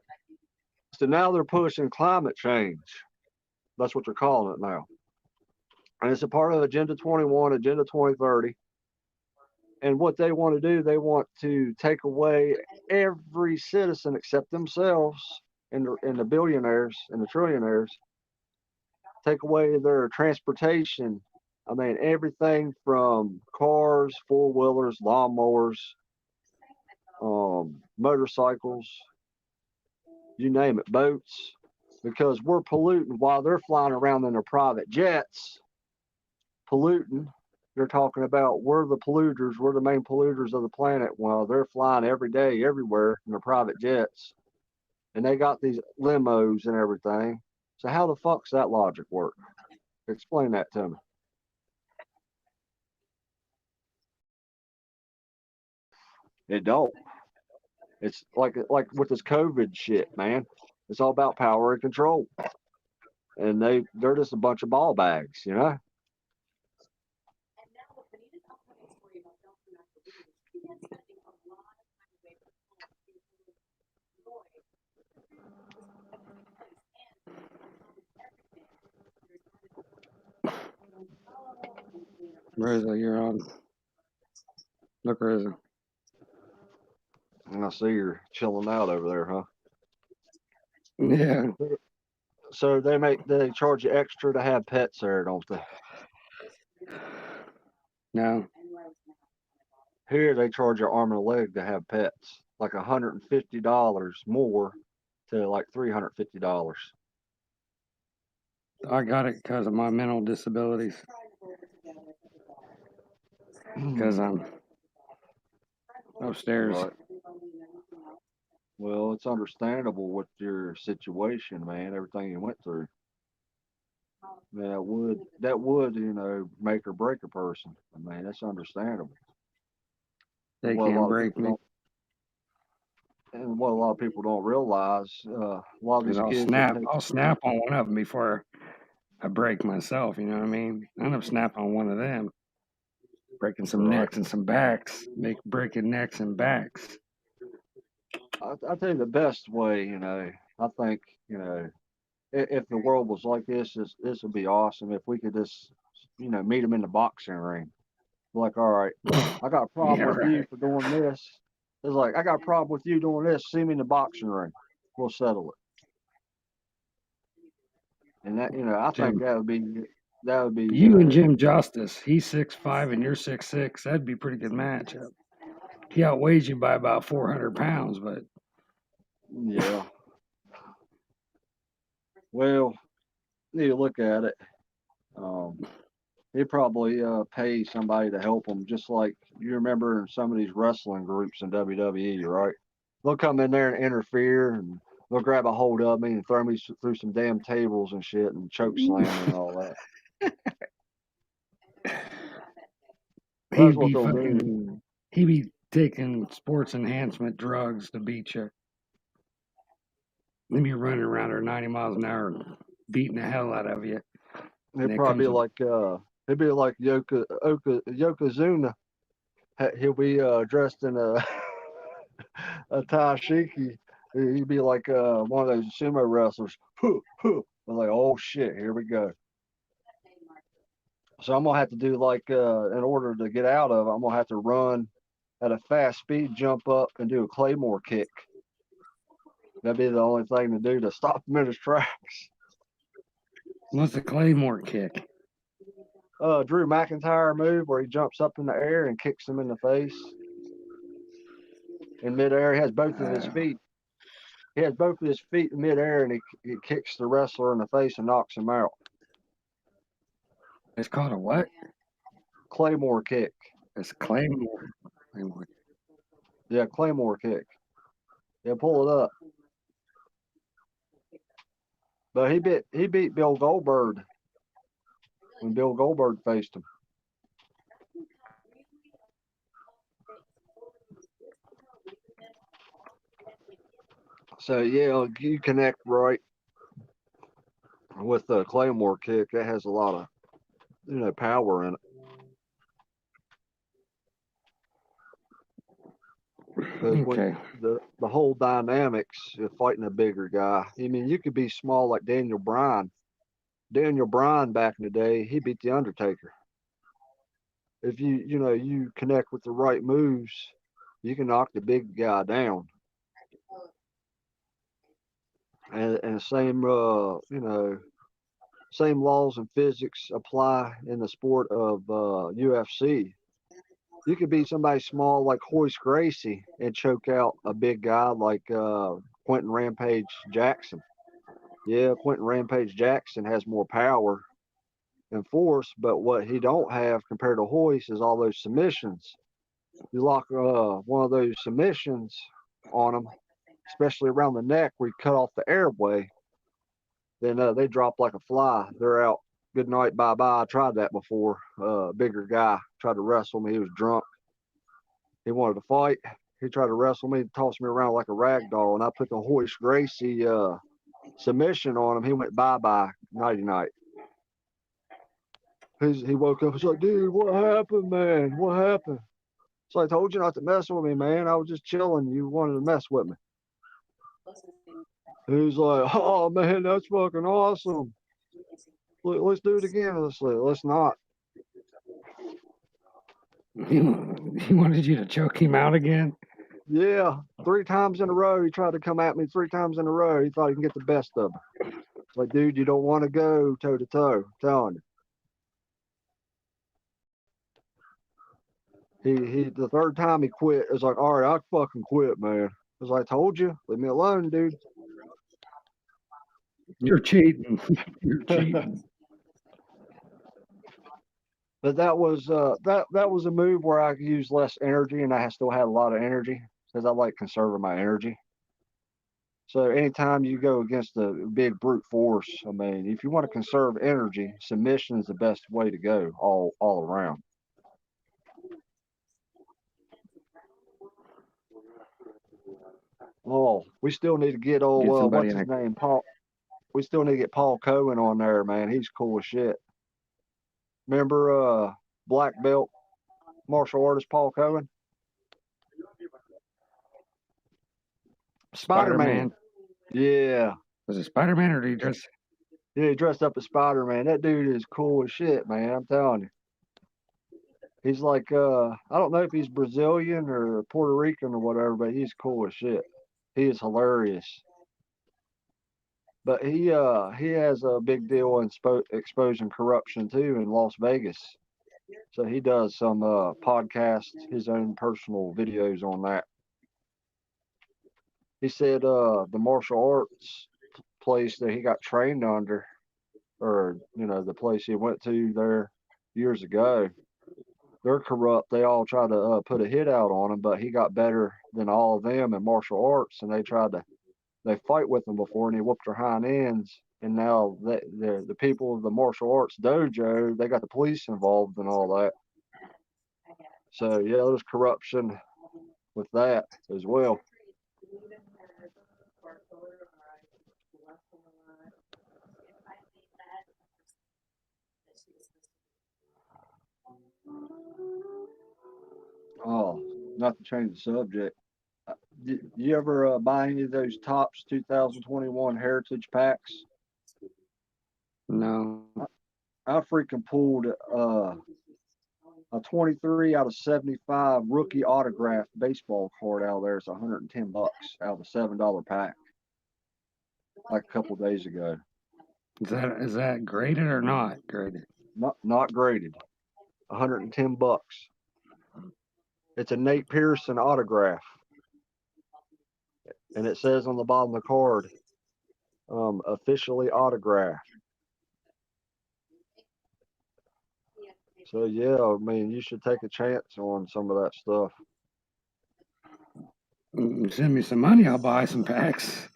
So now they're pushing climate change. That's what they're calling it now. And it's a part of Agenda 21, Agenda 2030. And what they want to do, they want to take away every citizen except themselves and the billionaires and the trillionaires, take away their transportation. I mean, everything from cars, four-wheelers, lawnmowers, motorcycles, you name it, boats, because we're polluting while they're flying around in their private jets, polluting. They're talking about we're the polluters, we're the main polluters of the planet while they're flying every day, everywhere in their private jets. And they got these limos and everything. So how the fuck's that logic work? Explain that to me. It don't. It's like with this COVID shit, man. It's all about power and control. And they're just a bunch of ball bags, you know? Rosa, you're on. Look, Rosa. And I see you're chilling out over there, huh? Yeah. So they charge you extra to have pets there, don't they? No. Here they charge you arm and a leg to have pets, like $150 more to like $350. I got it because of my mental disabilities. Because I'm upstairs. Right. Well, it's understandable with your situation, man. Everything you went through. That would make or break a person. I mean, that's understandable. They What a can't lot of break people me. don't, and what a lot of people don't realize, a lot of these kids that take. I'll snap on one of them before I break myself. You know what I mean? I end up snapping on one of them, breaking some Right. necks and some backs, breaking necks and backs. I tell you the best way, I think, if the world was like this would be awesome if we could just, meet them in the boxing ring. Like, all right, I got a problem Yeah, with you right. for doing this. It's like, I got a problem with you doing this. See me in the boxing ring. We'll settle it. And that, I think Jim, that would be, you and Jim Justice, he's 6'5" and you're 6'6". That'd be a pretty good matchup. He outweighs you by about 400 pounds, but yeah. Well, you look at it. He'd probably pay somebody to help him, just like you remember in some of these wrestling groups in WWE, right? They'll come in there and interfere, and they'll grab a hold of me and throw me through some damn tables and shit and choke slam me and all that. That's what they'll do. he'd be taking sports enhancement drugs to beat you. He'd be running around there 90 miles an hour, beating the hell out of you. It'd probably be like Yokozuna. He'll be dressed in a a tashiki. He'd be like one of those sumo wrestlers. I'm like, oh shit, here we go. So I'm gonna have to do like in order to get out of it, I'm gonna have to run at a fast speed, jump up, and do a claymore kick. That'd be the only thing to do to stop him in his tracks. What's the Claymore kick? Drew McIntyre move where he jumps up in the air and kicks him in the face. In midair, he has both of his feet. He has both of his feet in midair, and he kicks the wrestler in the face and knocks him out. It's called a what? Claymore kick. It's Claymore. Yeah, Claymore kick. Yeah, pull it up. But he beat Bill Goldberg when Bill Goldberg faced him. So yeah, you connect right with the Claymore kick. That has a lot of power in it. Okay. The whole dynamics of fighting a bigger guy. I mean, you could be small like Daniel Bryan. Daniel Bryan back in the day, he beat the Undertaker. If you connect with the right moves, you can knock the big guy down. And same same laws and physics apply in the sport of UFC. You could be somebody small like Hoist Gracie and choke out a big guy like Quentin Rampage Jackson. Yeah, Quentin Rampage Jackson has more power and force, but what he don't have compared to Hoist is all those submissions. You lock one of those submissions on him, especially around the neck where you cut off the airway, then they drop like a fly. They're out. Good night, bye bye. I tried that before. Bigger guy tried to wrestle me. He was drunk. He wanted to fight. He tried to wrestle me, tossed me around like a rag doll, and I put the Hoist Gracie submission on him. He went bye bye, nighty night. He woke up. He's like, dude, what happened, man? What happened? So I told you not to mess with me, man. I was just chilling. You wanted to mess with me. He's like, oh man, that's fucking awesome. Let's do it again. Let's not. He wanted you to choke him out again? Yeah, 3 times in a row. He tried to come at me 3 times in a row. He thought he can get the best of me. It's like, dude, you don't want to go toe to toe. I'm telling you. He the 3rd time he quit, it was like, all right, I fucking quit, man. It was like, I told you, leave me alone, dude. You're cheating. You're cheating. But that was that was a move where I used less energy, and I still had a lot of energy because I like conserving my energy. So anytime you go against a big brute force, I mean, if you want to conserve energy, submission is the best way to go all around. Oh, we still need to get what's his name, Paul. We still need to get Paul Cohen on there, man. He's cool as shit. Remember black belt martial artist Paul Cohen? Spider-Man. Yeah. Was it Spider-Man or did he dress? Yeah, he dressed up as Spider-Man. That dude is cool as shit, man. I'm telling you. He's like I don't know if he's Brazilian or Puerto Rican or whatever, but he's cool as shit. He is hilarious. But he has a big deal in exposing corruption too in Las Vegas. So he does some podcasts, his own personal videos on that. He said the martial arts place that he got trained under, or the place he went to there years ago, they're corrupt. They all tried to put a hit out on him, but he got better than all of them in martial arts, and they fight with him before, and he whooped their hind ends. And now the people of the martial arts dojo, they got the police involved and all that. So yeah, there's corruption with that as well. Oh, not to change the subject. Did you ever buy any of those Tops 2021 Heritage packs? No. I freaking pulled a 23 out of 75 rookie autographed baseball card out there. It's $110 out of a $7 pack, like a couple days ago. Is that graded or not graded? Not graded. $110. It's a Nate Pearson autograph, and it says on the bottom of the card, officially autographed. So yeah, I mean, you should take a chance on some of that stuff. Send me some money, I'll buy some packs.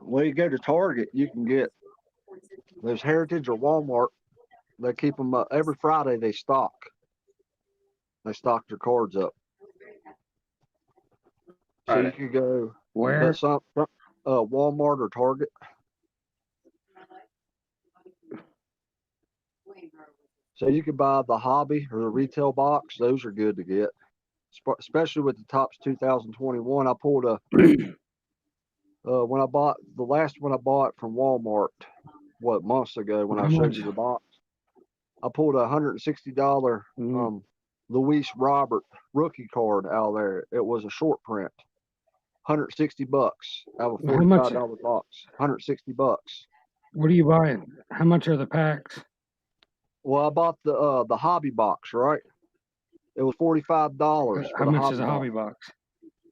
Well, you go to Target, you can get those Heritage or Walmart. They keep them every Friday. They stock their cards up. So you could go Where? Walmart or Target. So you could buy the hobby or the retail box. Those are good to get, especially with the Tops 2021. I pulled a when I bought the last one I bought from Walmart, months ago when I showed you the box. I pulled a $160 Luis Robert rookie card out there. It was a short print. $160 out of a $45 box. $160. What are you buying? How much are the packs? Well, I bought the hobby box, right? It was $45. How much is a hobby box?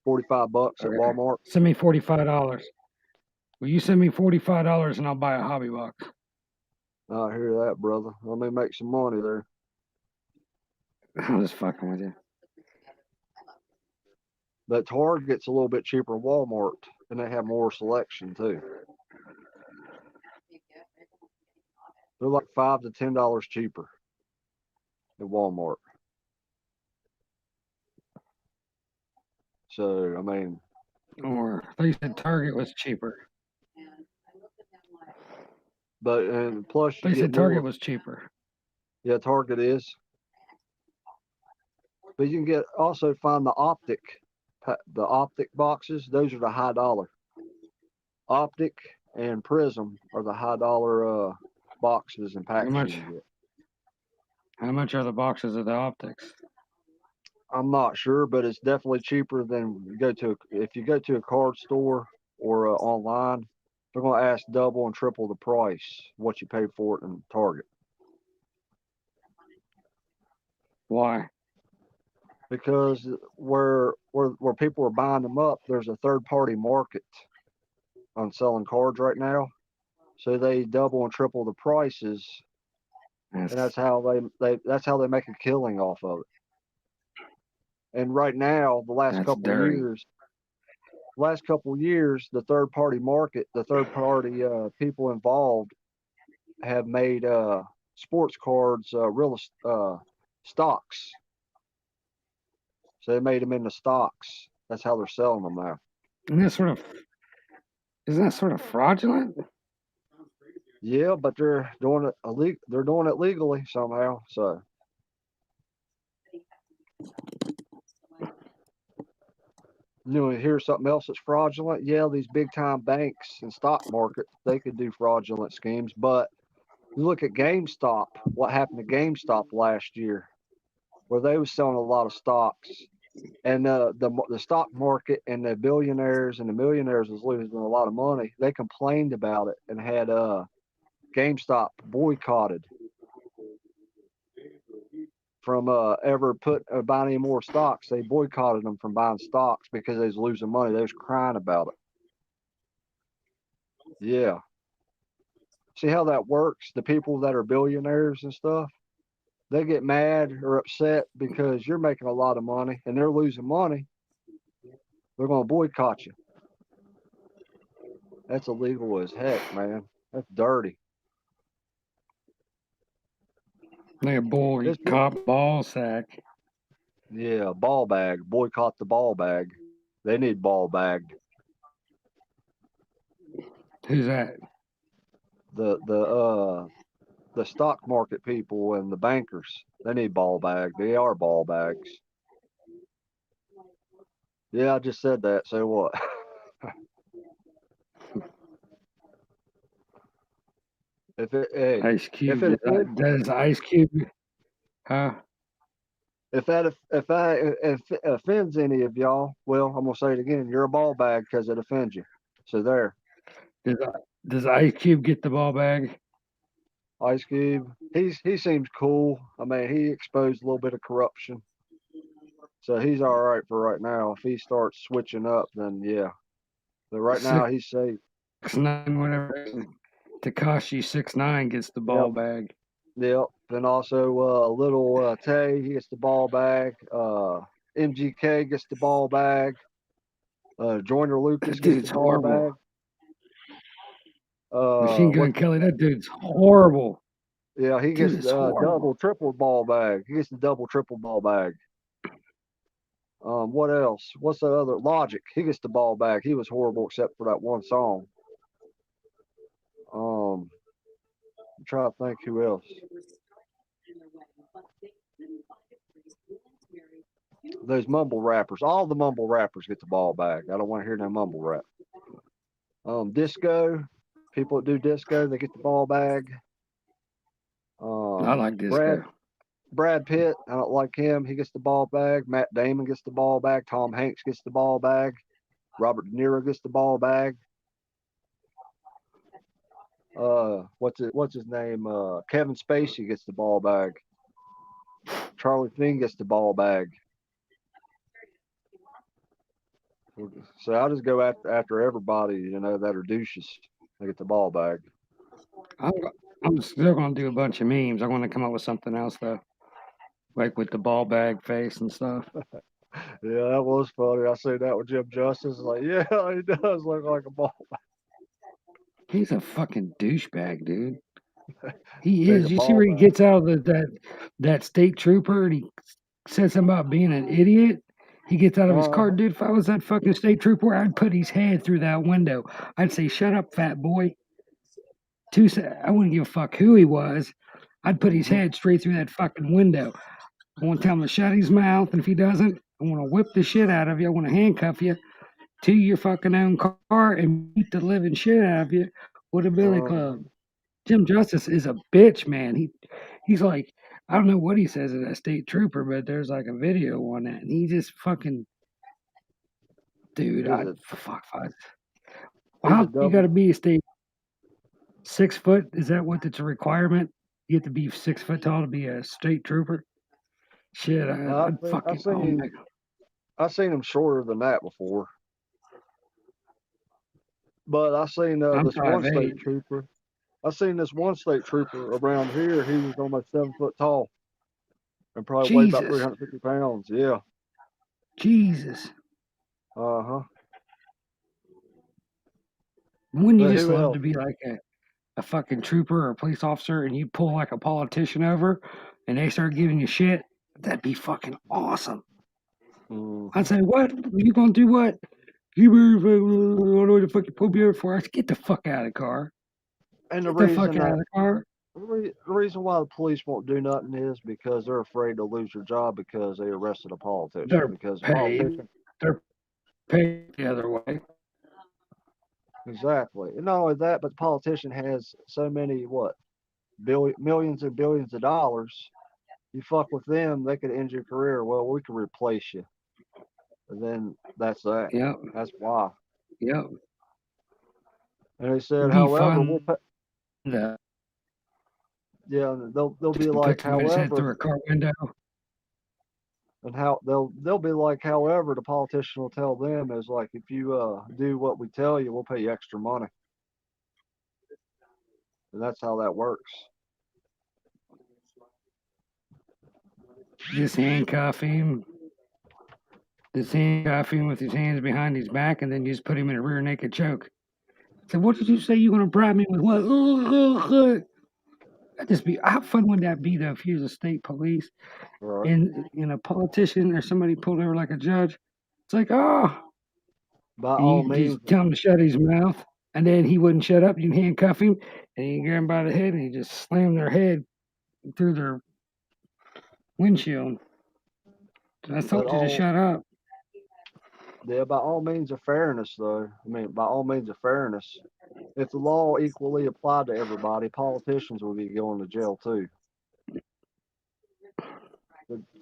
$45 at Walmart. Send me $45. Will you send me $45 and I'll buy a hobby box? I hear that, brother. Let me make some money there. I'm just fucking with you. But Target's a little bit cheaper than Walmart, and they have more selection too. They're like $5 to $10 cheaper at Walmart. So I mean, or they said Target was cheaper. But and plus, they said Target was cheaper. Yeah, Target is. But you can also find the optic boxes. Those are the high dollar. Optic and Prism are the high dollar boxes and packs you can get. How much are the boxes of the optics? I'm not sure, but it's definitely cheaper than if you go to a card store or online. They're going to ask double and triple the price what you pay for it in Target. Why? Because where people are buying them up, there's a third-party market on selling cards right now, so they double and triple the prices, and that's how they make a killing off of it. And right now, the last couple of years, the third-party market, the third-party people involved have made sports cards real stocks. So they made them into stocks. That's how they're selling them now. Isn't that sort of fraudulent? Yeah, but they're doing it They're doing it legally somehow. So. Here's something else that's fraudulent. Yeah, these big time banks and stock markets, they could do fraudulent schemes, but You look at GameStop. What happened to GameStop last year, where they was selling a lot of stocks, and the stock market and the billionaires and the millionaires was losing a lot of money. They complained about it and had GameStop boycotted from ever buying any more stocks. They boycotted them from buying stocks because they was losing money. They was crying about it. Yeah. See how that works? The people that are billionaires and stuff, they get mad or upset because you're making a lot of money and they're losing money. They're going to boycott you. That's illegal as heck, man. That's dirty. Like a boycott ball sack. Yeah, ball bag. Boycott the ball bag. They need ball bagged. Who's that? The stock market people and the bankers. They need ball bagged. They are ball bags. Yeah, I just said that. So what? Hey, Ice Cube. if it Does Ice Cube? Huh? if offends any of y'all, well, I'm gonna say it again. You're a ball bag because it offends you. So there. Does Ice Cube get the ball bag? Ice Cube, he seems cool. I mean, he exposed a little bit of corruption, so he's all right for right now. If he starts switching up, then yeah. But right now he's safe. 6ix9ine, whatever. Tekashi 6ix9ine gets the ball bag. Yep. Then also little Tay, he gets the ball bag. MGK gets the ball bag. Joyner Lucas gets the ball bag. Machine Gun Kelly, that dude's horrible. Yeah, he gets the double, triple ball bag. He gets the double, triple ball bag. What else? What's the other? Logic. He gets the ball bag. He was horrible except for that one song. I'm trying to think who else. Those mumble rappers. All the mumble rappers get the ball bag. I don't want to hear no mumble rap. Disco. People that do disco, they get the ball bag. I like disco. Brad Pitt, I don't like him. He gets the ball bag. Matt Damon gets the ball bag. Tom Hanks gets the ball bag. Robert De Niro gets the ball bag. What's his name? Kevin Spacey gets the ball bag. Charlie Sheen gets the ball bag. So I'll just go after everybody, that are douches. They get the ball bag. I'm still gonna do a bunch of memes. I'm gonna come up with something else though, like with the ball bag face and stuff. Yeah, that was funny. I see that with Jim Justice. Like, yeah, he does look like a ball bag. He's a fucking douchebag, dude. He is. You see where he gets out of that state trooper and he says something about being an idiot? He gets out of his car, dude. If I was that fucking state trooper, I'd put his head through that window. I'd say, "Shut up, fat boy." I wouldn't give a fuck who he was. I'd put his head straight through that fucking window. I want to tell him to shut his mouth, and if he doesn't, I want to whip the shit out of you. I want to handcuff you to your fucking own car and beat the living shit out of you with a billy club. Jim Justice is a bitch, man. He's like, I don't know what he says to that state trooper, but there's like a video on that, and he just fucking, dude, fuck. How you got to be a state 6 foot? Is that what it's a requirement? You have to be 6 foot tall to be a state trooper. Shit, I've seen him shorter than that before. But I seen this one state trooper. I seen this one state trooper around here. He was almost 7 foot tall, and probably weighed about 350 pounds. Yeah. Jesus. Uh-huh. Wouldn't you just love to be like a fucking trooper or a police officer, and you pull like a politician over, and they start giving you shit? That'd be fucking awesome. I'd say, what? You gonna do what? You better fucking pull me over for us. Get the fuck out of the car. And the reason why the police won't do nothing is because they're afraid to lose their job because they arrested a politician. They're paid the other way. Exactly. And not only that, but the politician has so many millions and billions of dollars. You fuck with them, they could end your career. Well, we could replace you. And then that's that. Yep. That's why. Yep. And they said, It'd be however, we'll fun. pay. To Yeah, they'll be put like, somebody's head through however, a car window. and how they'll be like, however, the politician will tell them is like, if you do what we tell you, we'll pay you extra money. And that's how that works. Just handcuff him. Just handcuff him with his hands behind his back, and then you just put him in a rear naked choke. So, what did you say you going to bribe me with? What? That'd just be how fun would that be though if he was a state police Right. and a politician or somebody pulled over like a judge? It's like, oh, By and all you means, just tell him to shut his mouth, and then he wouldn't shut up. You handcuff him, and you grab him by the head, and you just slam their head through their windshield. I told you to shut up. Yeah, by all means of fairness, though. I mean, by all means of fairness, if the law equally applied to everybody, politicians would be going to jail too.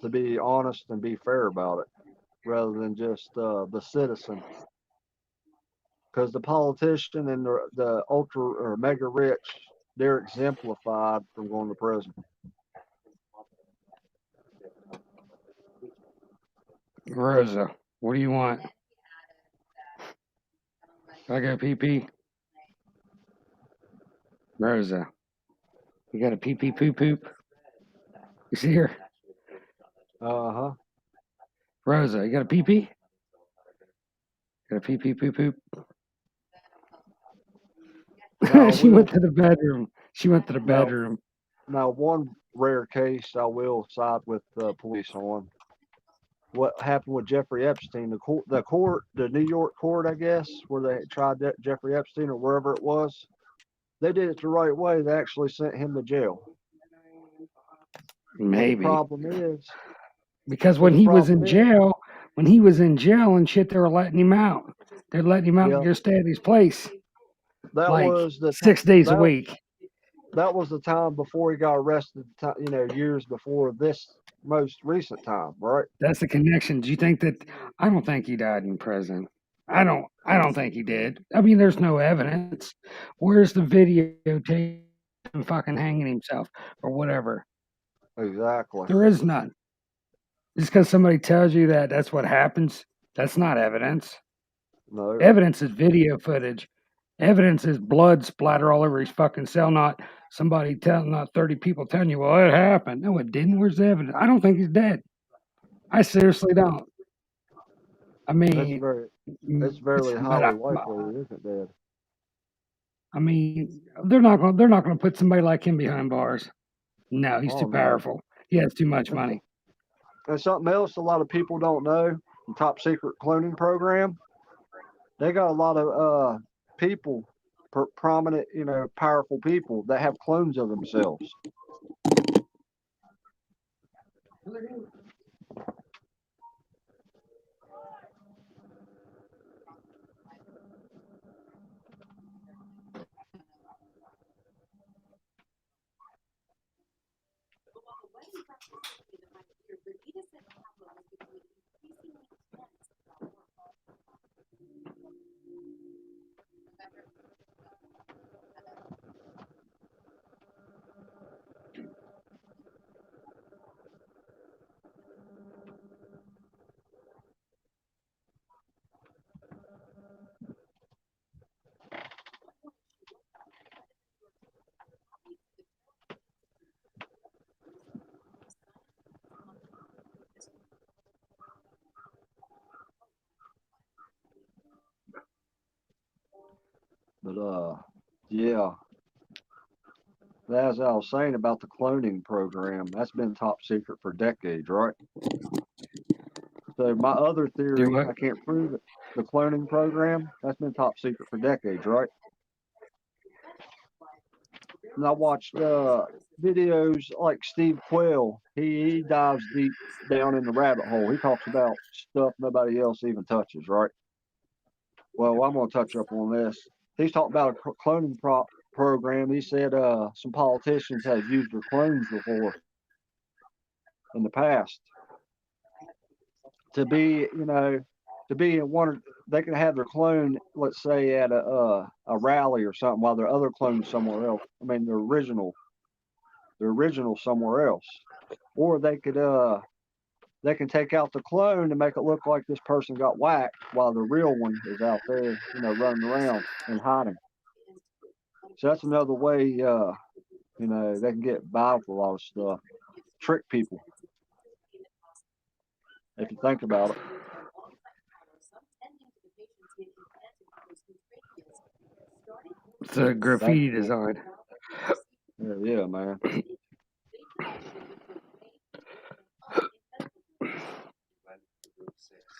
To be honest and be fair about it, rather than just the citizen. Because the politician and the ultra or mega rich, they're exemplified from going to prison. Rosa, what do you want? I got pee. Rosa, you got a pee poop? You see her? Uh-huh. Rosa, you got a pee? Got a pee poop? No, She went to the bedroom. Now, one rare case I will side with the police on. What happened with Jeffrey Epstein? The New York court, I guess, where they tried Jeffrey Epstein or wherever it was, they did it the right way. They actually sent him to jail. Maybe. The problem is because when he was in jail and shit, they were letting him out. They're letting him out and go stay at his place. That like was the 6 days a week. That was the time before he got arrested. Years before this most recent time, right? That's the connection. Do you think that? I don't think he died in prison. I don't think he did. I mean, there's no evidence. Where's the videotape him fucking hanging himself or whatever? Exactly. There is none. Just because somebody tells you that that's what happens, that's not evidence. No. Evidence is video footage. Evidence is blood splatter all over his fucking cell, not 30 people telling you, well, it happened. No, it didn't. Where's the evidence? I don't think he's dead. I seriously don't. I mean, it's very highly likely he isn't dead. I mean, they're not going to put somebody like him behind bars. No, he's too powerful. He has too much money. And something else a lot of people don't know, the top secret cloning program, they got a lot of people, prominent, powerful people that have clones of themselves. But yeah. As I was saying about the cloning program, that's been top secret for decades, right? So my other theory, I can't prove it. The cloning program, that's been top secret for decades, right? And I watched videos like Steve Quayle. He dives deep down in the rabbit hole. He talks about stuff nobody else even touches, right? Well, I'm going to touch up on this. He's talking about a cloning program. He said some politicians have used their clones before in the past to be, to be in one. They can have their clone, let's say, at a rally or something, while their other clone's somewhere else. I mean, the original somewhere else, or they can take out the clone and make it look like this person got whacked while the real one is out there, running around and hiding. So that's another way, they can get by with a lot of stuff, trick people, if you think about it. It's a graffiti design. Yeah, man.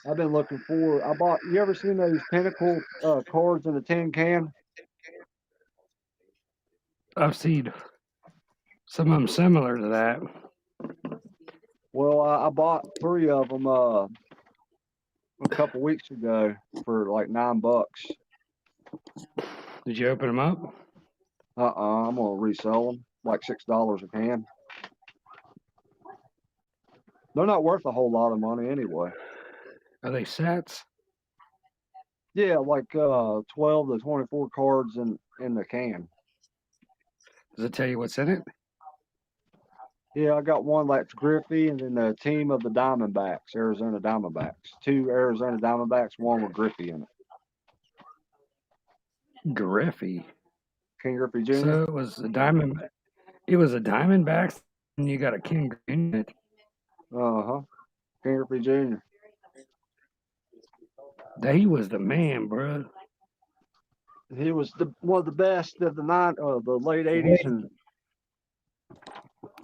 I've been looking for. You ever seen those Pinnacle cards in a tin can? I've seen some of them similar to that. Well, I bought 3 of them a couple weeks ago for like $9. Did you open them up? I'm gonna resell them like $6 a can. They're not worth a whole lot of money anyway. Are they sets? Yeah, like 12 to 24 cards in the can. Does it tell you what's in it? Yeah, I got one that's Griffey, and then the team of the Diamondbacks, Arizona Diamondbacks. 2 Arizona Diamondbacks, one with Griffey in it. Griffey. King Griffey Jr. So it was a diamond. It was a Diamondbacks, and you got a King Griffey in it. King Griffey Jr. He was the man, bro. He was one of the best of the late '80s, and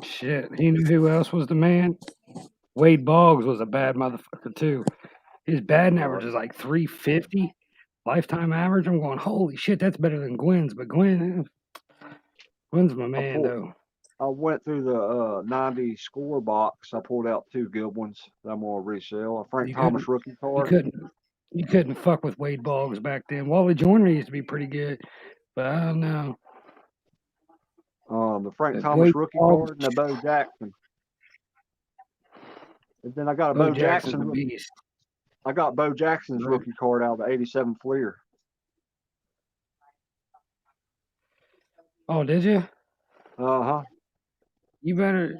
shit, he knew who else was the man. Wade Boggs was a bad motherfucker too. His batting average is like 350 lifetime average. I'm going, holy shit, that's better than Gwynn's. But Gwynn's my man though. I went through the 90 score box. I pulled out 2 good ones that I'm gonna resell. A Frank Thomas rookie card. You couldn't fuck with Wade Boggs back then. Wally Joyner used to be pretty good, but I don't know. The Frank Thomas rookie card and the Bo Jackson. And then I got a Bo Jackson. Beast. I got Bo Jackson's rookie card out of the '87 Fleer. Oh, did you? You better.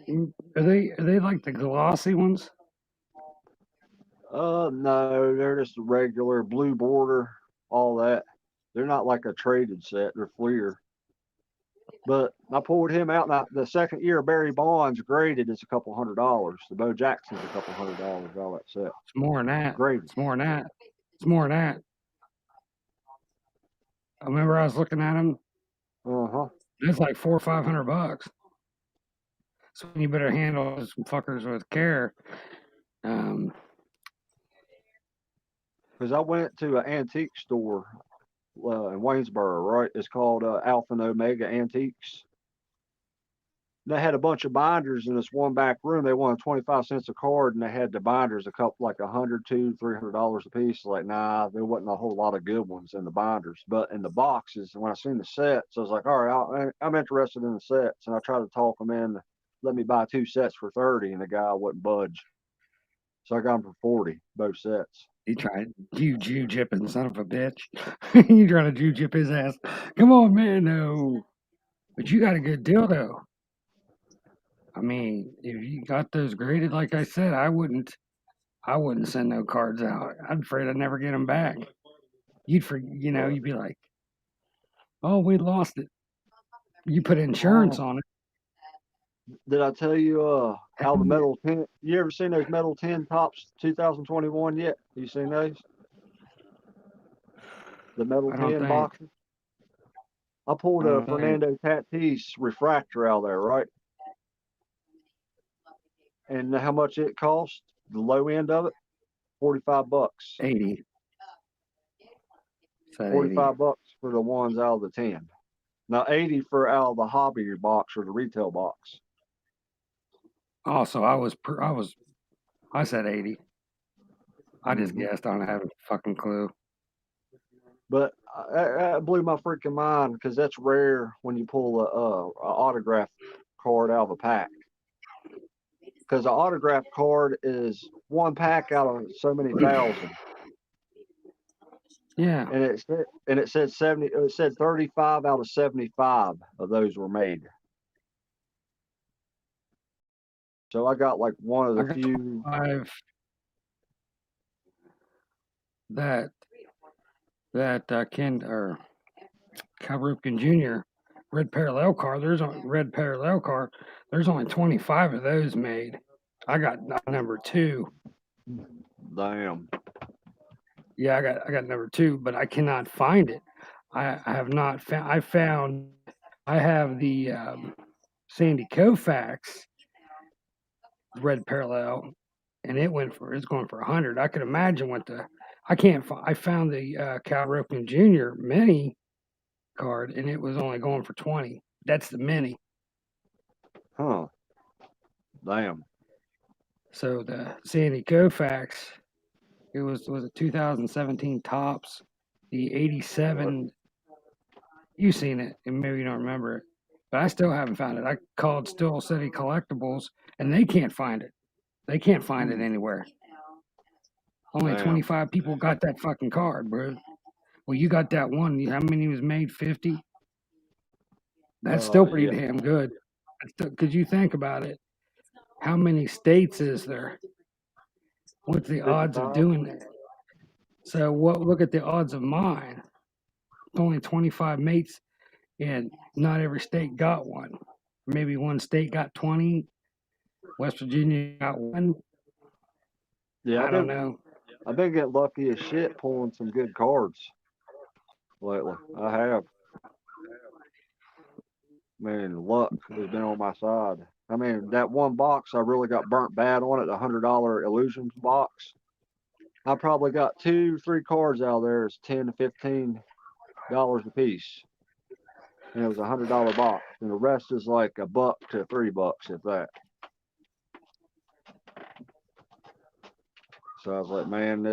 Are they like the glossy ones? No, they're just a regular blue border, all that. They're not like a traded set. They're Fleer. But I pulled him out. Now, the second year Barry Bonds graded is a couple $100. The Bo Jackson's a couple $100. All that set. It's more than that. Graded. It's more than that. It's more than that. I remember I was looking at them. It's like $400 or $500. So you better handle some fuckers with care. Because I went to an antique store in Waynesboro, right? It's called Alpha and Omega Antiques. They had a bunch of binders in this one back room. They wanted 25 cents a card, and they had the binders a couple like $100, $200, $300 a piece. Like, nah, there wasn't a whole lot of good ones in the binders, but in the boxes. And when I seen the sets, I was like, all right, I'm interested in the sets, and I tried to talk them in. Let me buy 2 sets for 30, and the guy wouldn't budge. So I got them for 40, both sets. He tried Jew-jipping, son of a bitch. You trying to Jew-jip his ass. Come on, man, no. But you got a good deal, though. I mean, if you got those graded, like I said, I wouldn't send no cards out. I'm afraid I'd never get them back. You'd be like, oh, we lost it. You put insurance on it. Did I tell you how the metal tin? You ever seen those metal tin tops 2021 yet? You seen those? The metal tin boxes. I pulled a Fernando Tatis refractor out there, right? And how much it cost? The low end of it, $45. 80. $45 for the ones out of the 10. Now 80 for out of the hobby box or the retail box. Also, I said 80. I just guessed. I don't have a fucking clue. But that blew my freaking mind because that's rare when you pull a autograph card out of a pack. Because an autograph card is one pack out of so many thousand, Yeah. and it said 70. It said 35 out of 75 of those were made. So I got like one of I the got few. 5 that Ken or Cal Ripken Jr. Red Parallel car. There's only 25 of those made. I got number 2. Damn. Yeah, I got number 2, but I cannot find it. I have not found. I have the Sandy Koufax Red Parallel, and it's going for 100. I could imagine what the I can't. I found the Cal Ripken Jr. Mini card, and it was only going for 20. That's the mini. Huh. Damn. So the Sandy Koufax, it was a 2017 tops, the 87. You've seen it, and maybe you don't remember it, but I still haven't found it. I called Steel City Collectibles, and they can't find it. They can't find it anywhere. Only Damn. 25 people got that fucking card, bro. Well, you got that one. How many was made? 50. That's still pretty Yeah. damn good. Because you think about it, how many states is there? What's the odds of 55. doing that? So look at the odds of mine. Only 25 mates, and not every state got one. Maybe one state got 20. West Virginia got one. Yeah, I don't know. I've been getting lucky as shit pulling some good cards lately. I have. Man, luck has been on my side. I mean, that one box I really got burnt bad on it, the $100 Illusions box. I probably got 2-3 cards out there. It's $10 to $15 a piece, and it was a $100 box, and the rest is like $1 to $3, if that. So I was like, man,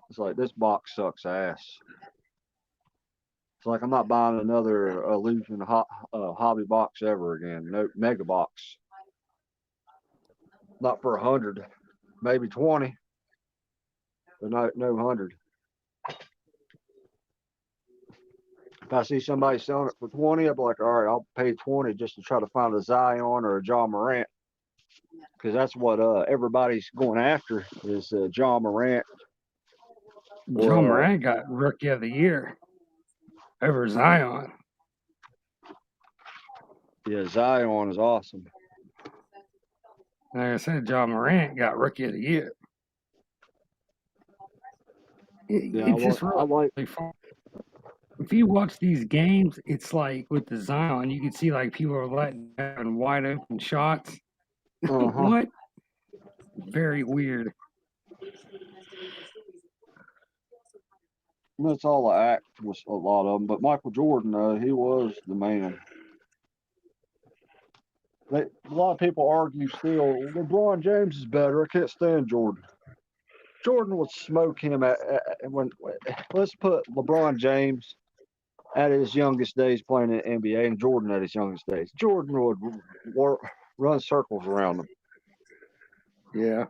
it's like this box sucks ass. It's like I'm not buying another Illusion hobby box ever again. No mega box. Not for 100, maybe 20, but no 100. If I see somebody selling it for 20, I'll be like, all right, I'll pay 20 just to try to find a Zion or a John Morant, because that's what everybody's going after is John Morant. John Morant got Rookie of the Year over Zion. Yeah, Zion is awesome. Like I said, John Morant got Rookie of the Year. It's just really fun. If you watch these games, it's like with the Zion, you can see like people are having wide open shots. What? Very weird. That's all I act was a lot of them, but Michael Jordan, he was the man. A lot of people argue still, LeBron James is better. I can't stand Jordan. Jordan would smoke him when let's put LeBron James at his youngest days playing in the NBA and Jordan at his youngest days. Jordan would run circles around him. Yeah.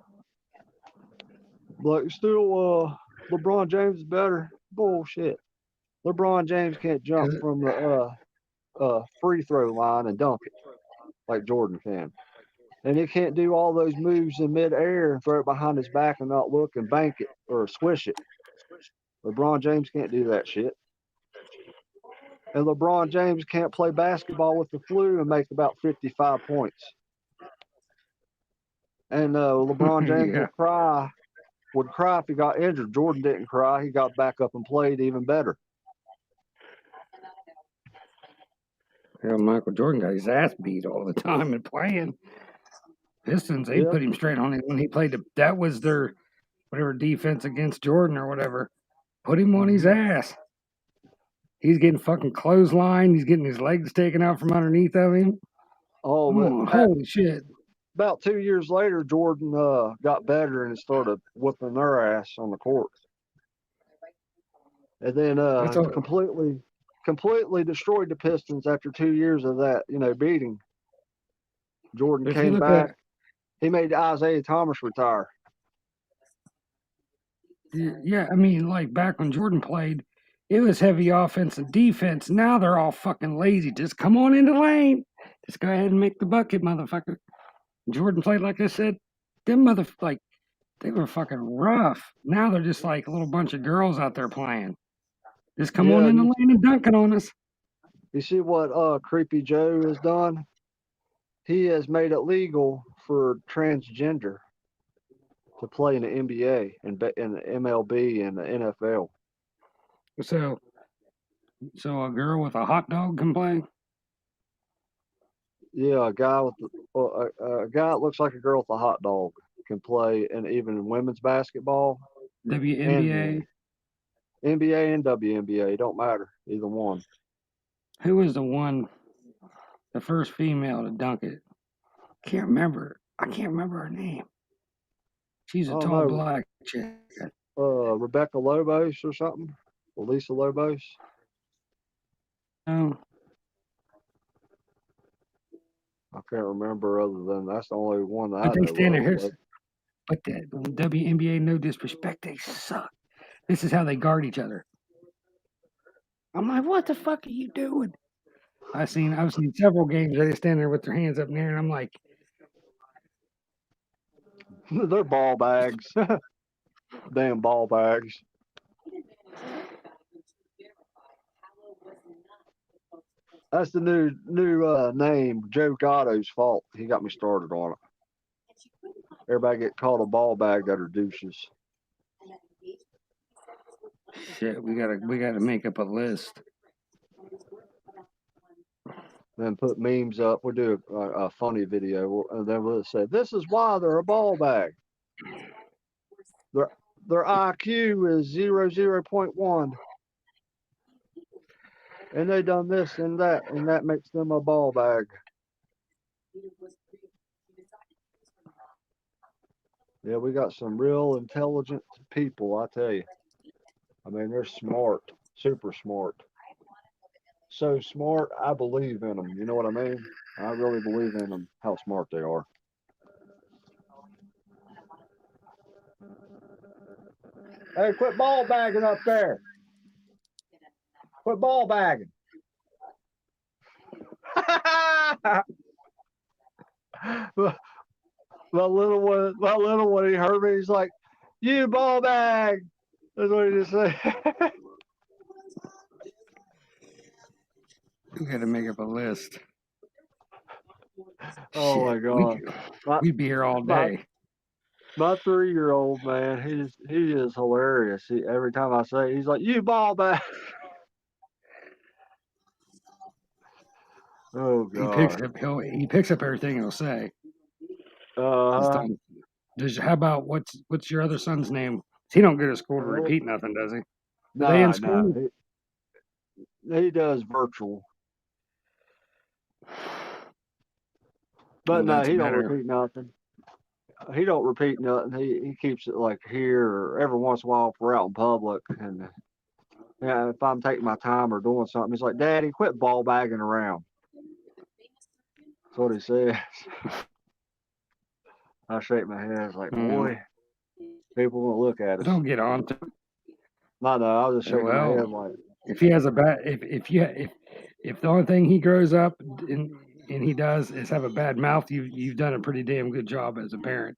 But still, LeBron James is better. Bullshit. LeBron James can't jump from the free throw line and dunk it like Jordan can. And he can't do all those moves in midair and throw it behind his back and not look and bank it or swish it. LeBron James can't do that shit. And LeBron James can't play basketball with the flu and make about 55 points. And LeBron James would cry if he got injured. Jordan didn't cry. He got back up and played even better. Yeah, Michael Jordan got his ass beat all the time and playing. Pistons, they put him straight on it when he played. That was their whatever defense against Jordan or whatever. Put him on his ass. He's getting fucking clotheslined. He's getting his legs taken out from underneath of him. Oh, holy shit. About 2 years later, Jordan got better and started whipping their ass on the court. and then That's all. completely destroyed the Pistons after 2 years of that, beating. Jordan If you came look back. at, He made Isaiah Thomas retire. yeah, I mean, like back when Jordan played, it was heavy offense and defense. Now they're all fucking lazy. Just come on in the lane. Just go ahead and make the bucket, motherfucker. Jordan played like I said. Them like they were fucking rough. Now they're just like a little bunch of girls out there playing. Just come on Yeah, in the you lane and dunking on us. you see what Creepy Joe has done? He has made it legal for transgender to play in the NBA and in the MLB and the NFL. So, so a girl with a hot dog can play. Yeah, a guy with a guy that looks like a girl with a hot dog can play, and even in women's basketball and WNBA. men, NBA and WNBA, don't matter either one. Who was the first female to dunk it? Can't remember. I can't remember her name. She's I a don't tall know, black chick. Rebecca Lobos or something, Elisa Lobos. No, I can't remember other than that's the only one that I but they know stand there. of. Here's, but the WNBA, no disrespect, they suck. This is how they guard each other. I'm like, what the fuck are you doing? I've seen several games. They stand there with their hands up in the air, and I'm like, They're ball bags. Damn ball bags. That's the new name. Joe Gatto's fault. He got me started on it. Everybody get called a ball bag that are douches. shit, we gotta make up a list. Then put memes up. We'll do a funny video, and then we'll say, "This is why they're a ball bag. Their IQ is 0.1, and they done this and that makes them a ball bag." Yeah, we got some real intelligent people, I tell you. I mean, they're smart, super smart. So smart, I believe in them. You know what I mean? I really believe in them, how smart they are. Hey, quit ball bagging up there. Quit ball bagging. my little one, he heard me. He's like, "You ball bag." That's what he just said. We gotta make up a list. Oh my Shit, god. we'd be here all My day. my 3-year-old, man, he is hilarious. Every time I say it, he's like, "You ball bag." Oh god. He picks up everything he'll say. Just Uh-huh. don't. How about what's your other son's name? He don't go to school to Oh, repeat nothing, does he? Are they in no, no. school? He does virtual. But Well, no, that's he don't better. repeat nothing. He don't repeat nothing. He keeps it like here or every once in a while if we're out in public, and yeah, if I'm taking my time or doing something, he's like, "Daddy, quit ball bagging around." That's what he says. I shake my head. It's like, Mm, boy, people gonna look at us. don't get on to. No, I was just shaking my Well, head like, if he has a bad, if the only thing he grows up and he does is have a bad mouth, you've done a pretty damn good job as a parent.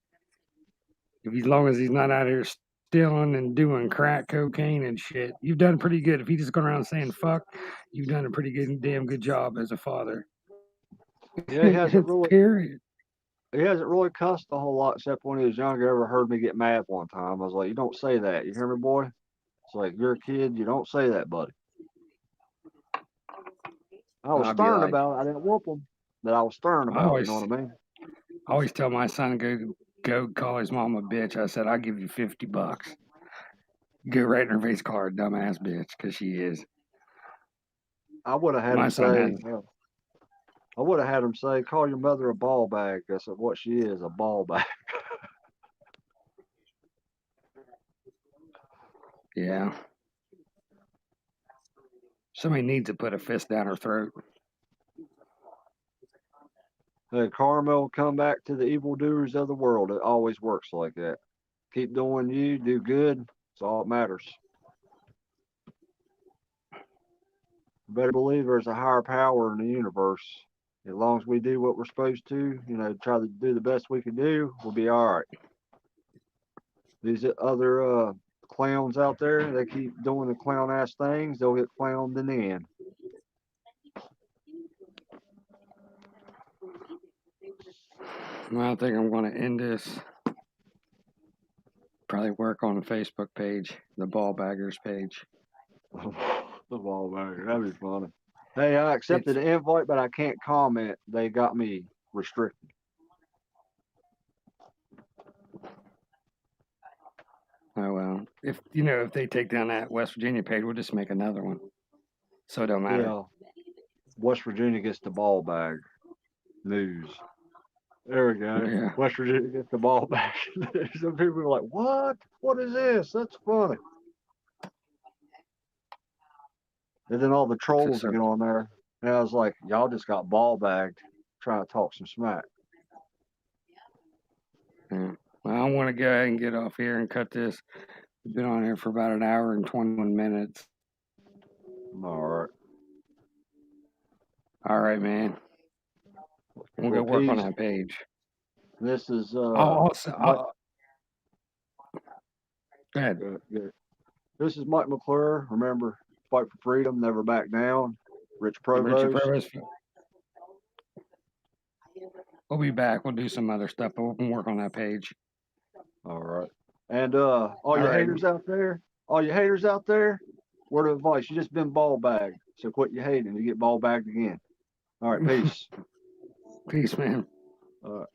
As long as he's not out here stealing and doing crack cocaine and shit, you've done pretty good. If he just going around saying fuck, you've done a pretty damn good job as a father. yeah, Period. he hasn't really cussed a whole lot except when he was younger. Ever heard me get mad one time? I was like, "You don't say that. You hear me, boy?" It's like, "You're a kid. You don't say that, buddy." I was I'd be stern like, about it. I didn't whoop him, but I was stern I about it. You always know what I mean? I always tell my son go call his mom a bitch. I said I'll give you $50. Go right in her face, call her a dumbass bitch because she is. I would have had My him son has. say, I would have had him say, "Call your mother a ball bag." That's what she is, a ball bag. Yeah. Somebody needs to put a fist down her throat. Hey, karma will come back to the evildoers of the world. It always works like that. Keep doing you, do good. That's all that matters. You better believe there's a higher power in the universe. As long as we do what we're supposed to, try to do the best we can do, we'll be all right. These other clowns out there, they keep doing the clown ass things, they'll get clowned in the end. Well, I think I'm going to end this. Probably work on the Facebook page, the Ball Baggers page. The ball bagger, that'd be funny. Hey, I accepted the invite, but I can't comment. They got me restricted. Oh well, if they take down that West Virginia page, we'll just make another one. So it don't matter. Yeah. West Virginia gets the ball bag news. There we go. Yeah. West Virginia gets the ball bag. Some people are like, "What? What is this? That's funny." And then all the trolls get on there, and I was like, "Y'all just got ball bagged, trying to talk some smack." Yeah. Well, I want to go ahead and get off here and cut this. We've been on here for about an hour and 21 minutes. All right. All right, man. We'll go work on that page. This is Go ahead. Good. This is Mike McClure. Remember, fight for freedom, never back down. Rich Provost. We'll be back. We'll do some other stuff, but we can work on that page. All right. And all your haters out there, word of advice, you just been ball bagged. So quit your hating. You get ball bagged again. All right, peace. Peace, man. All right.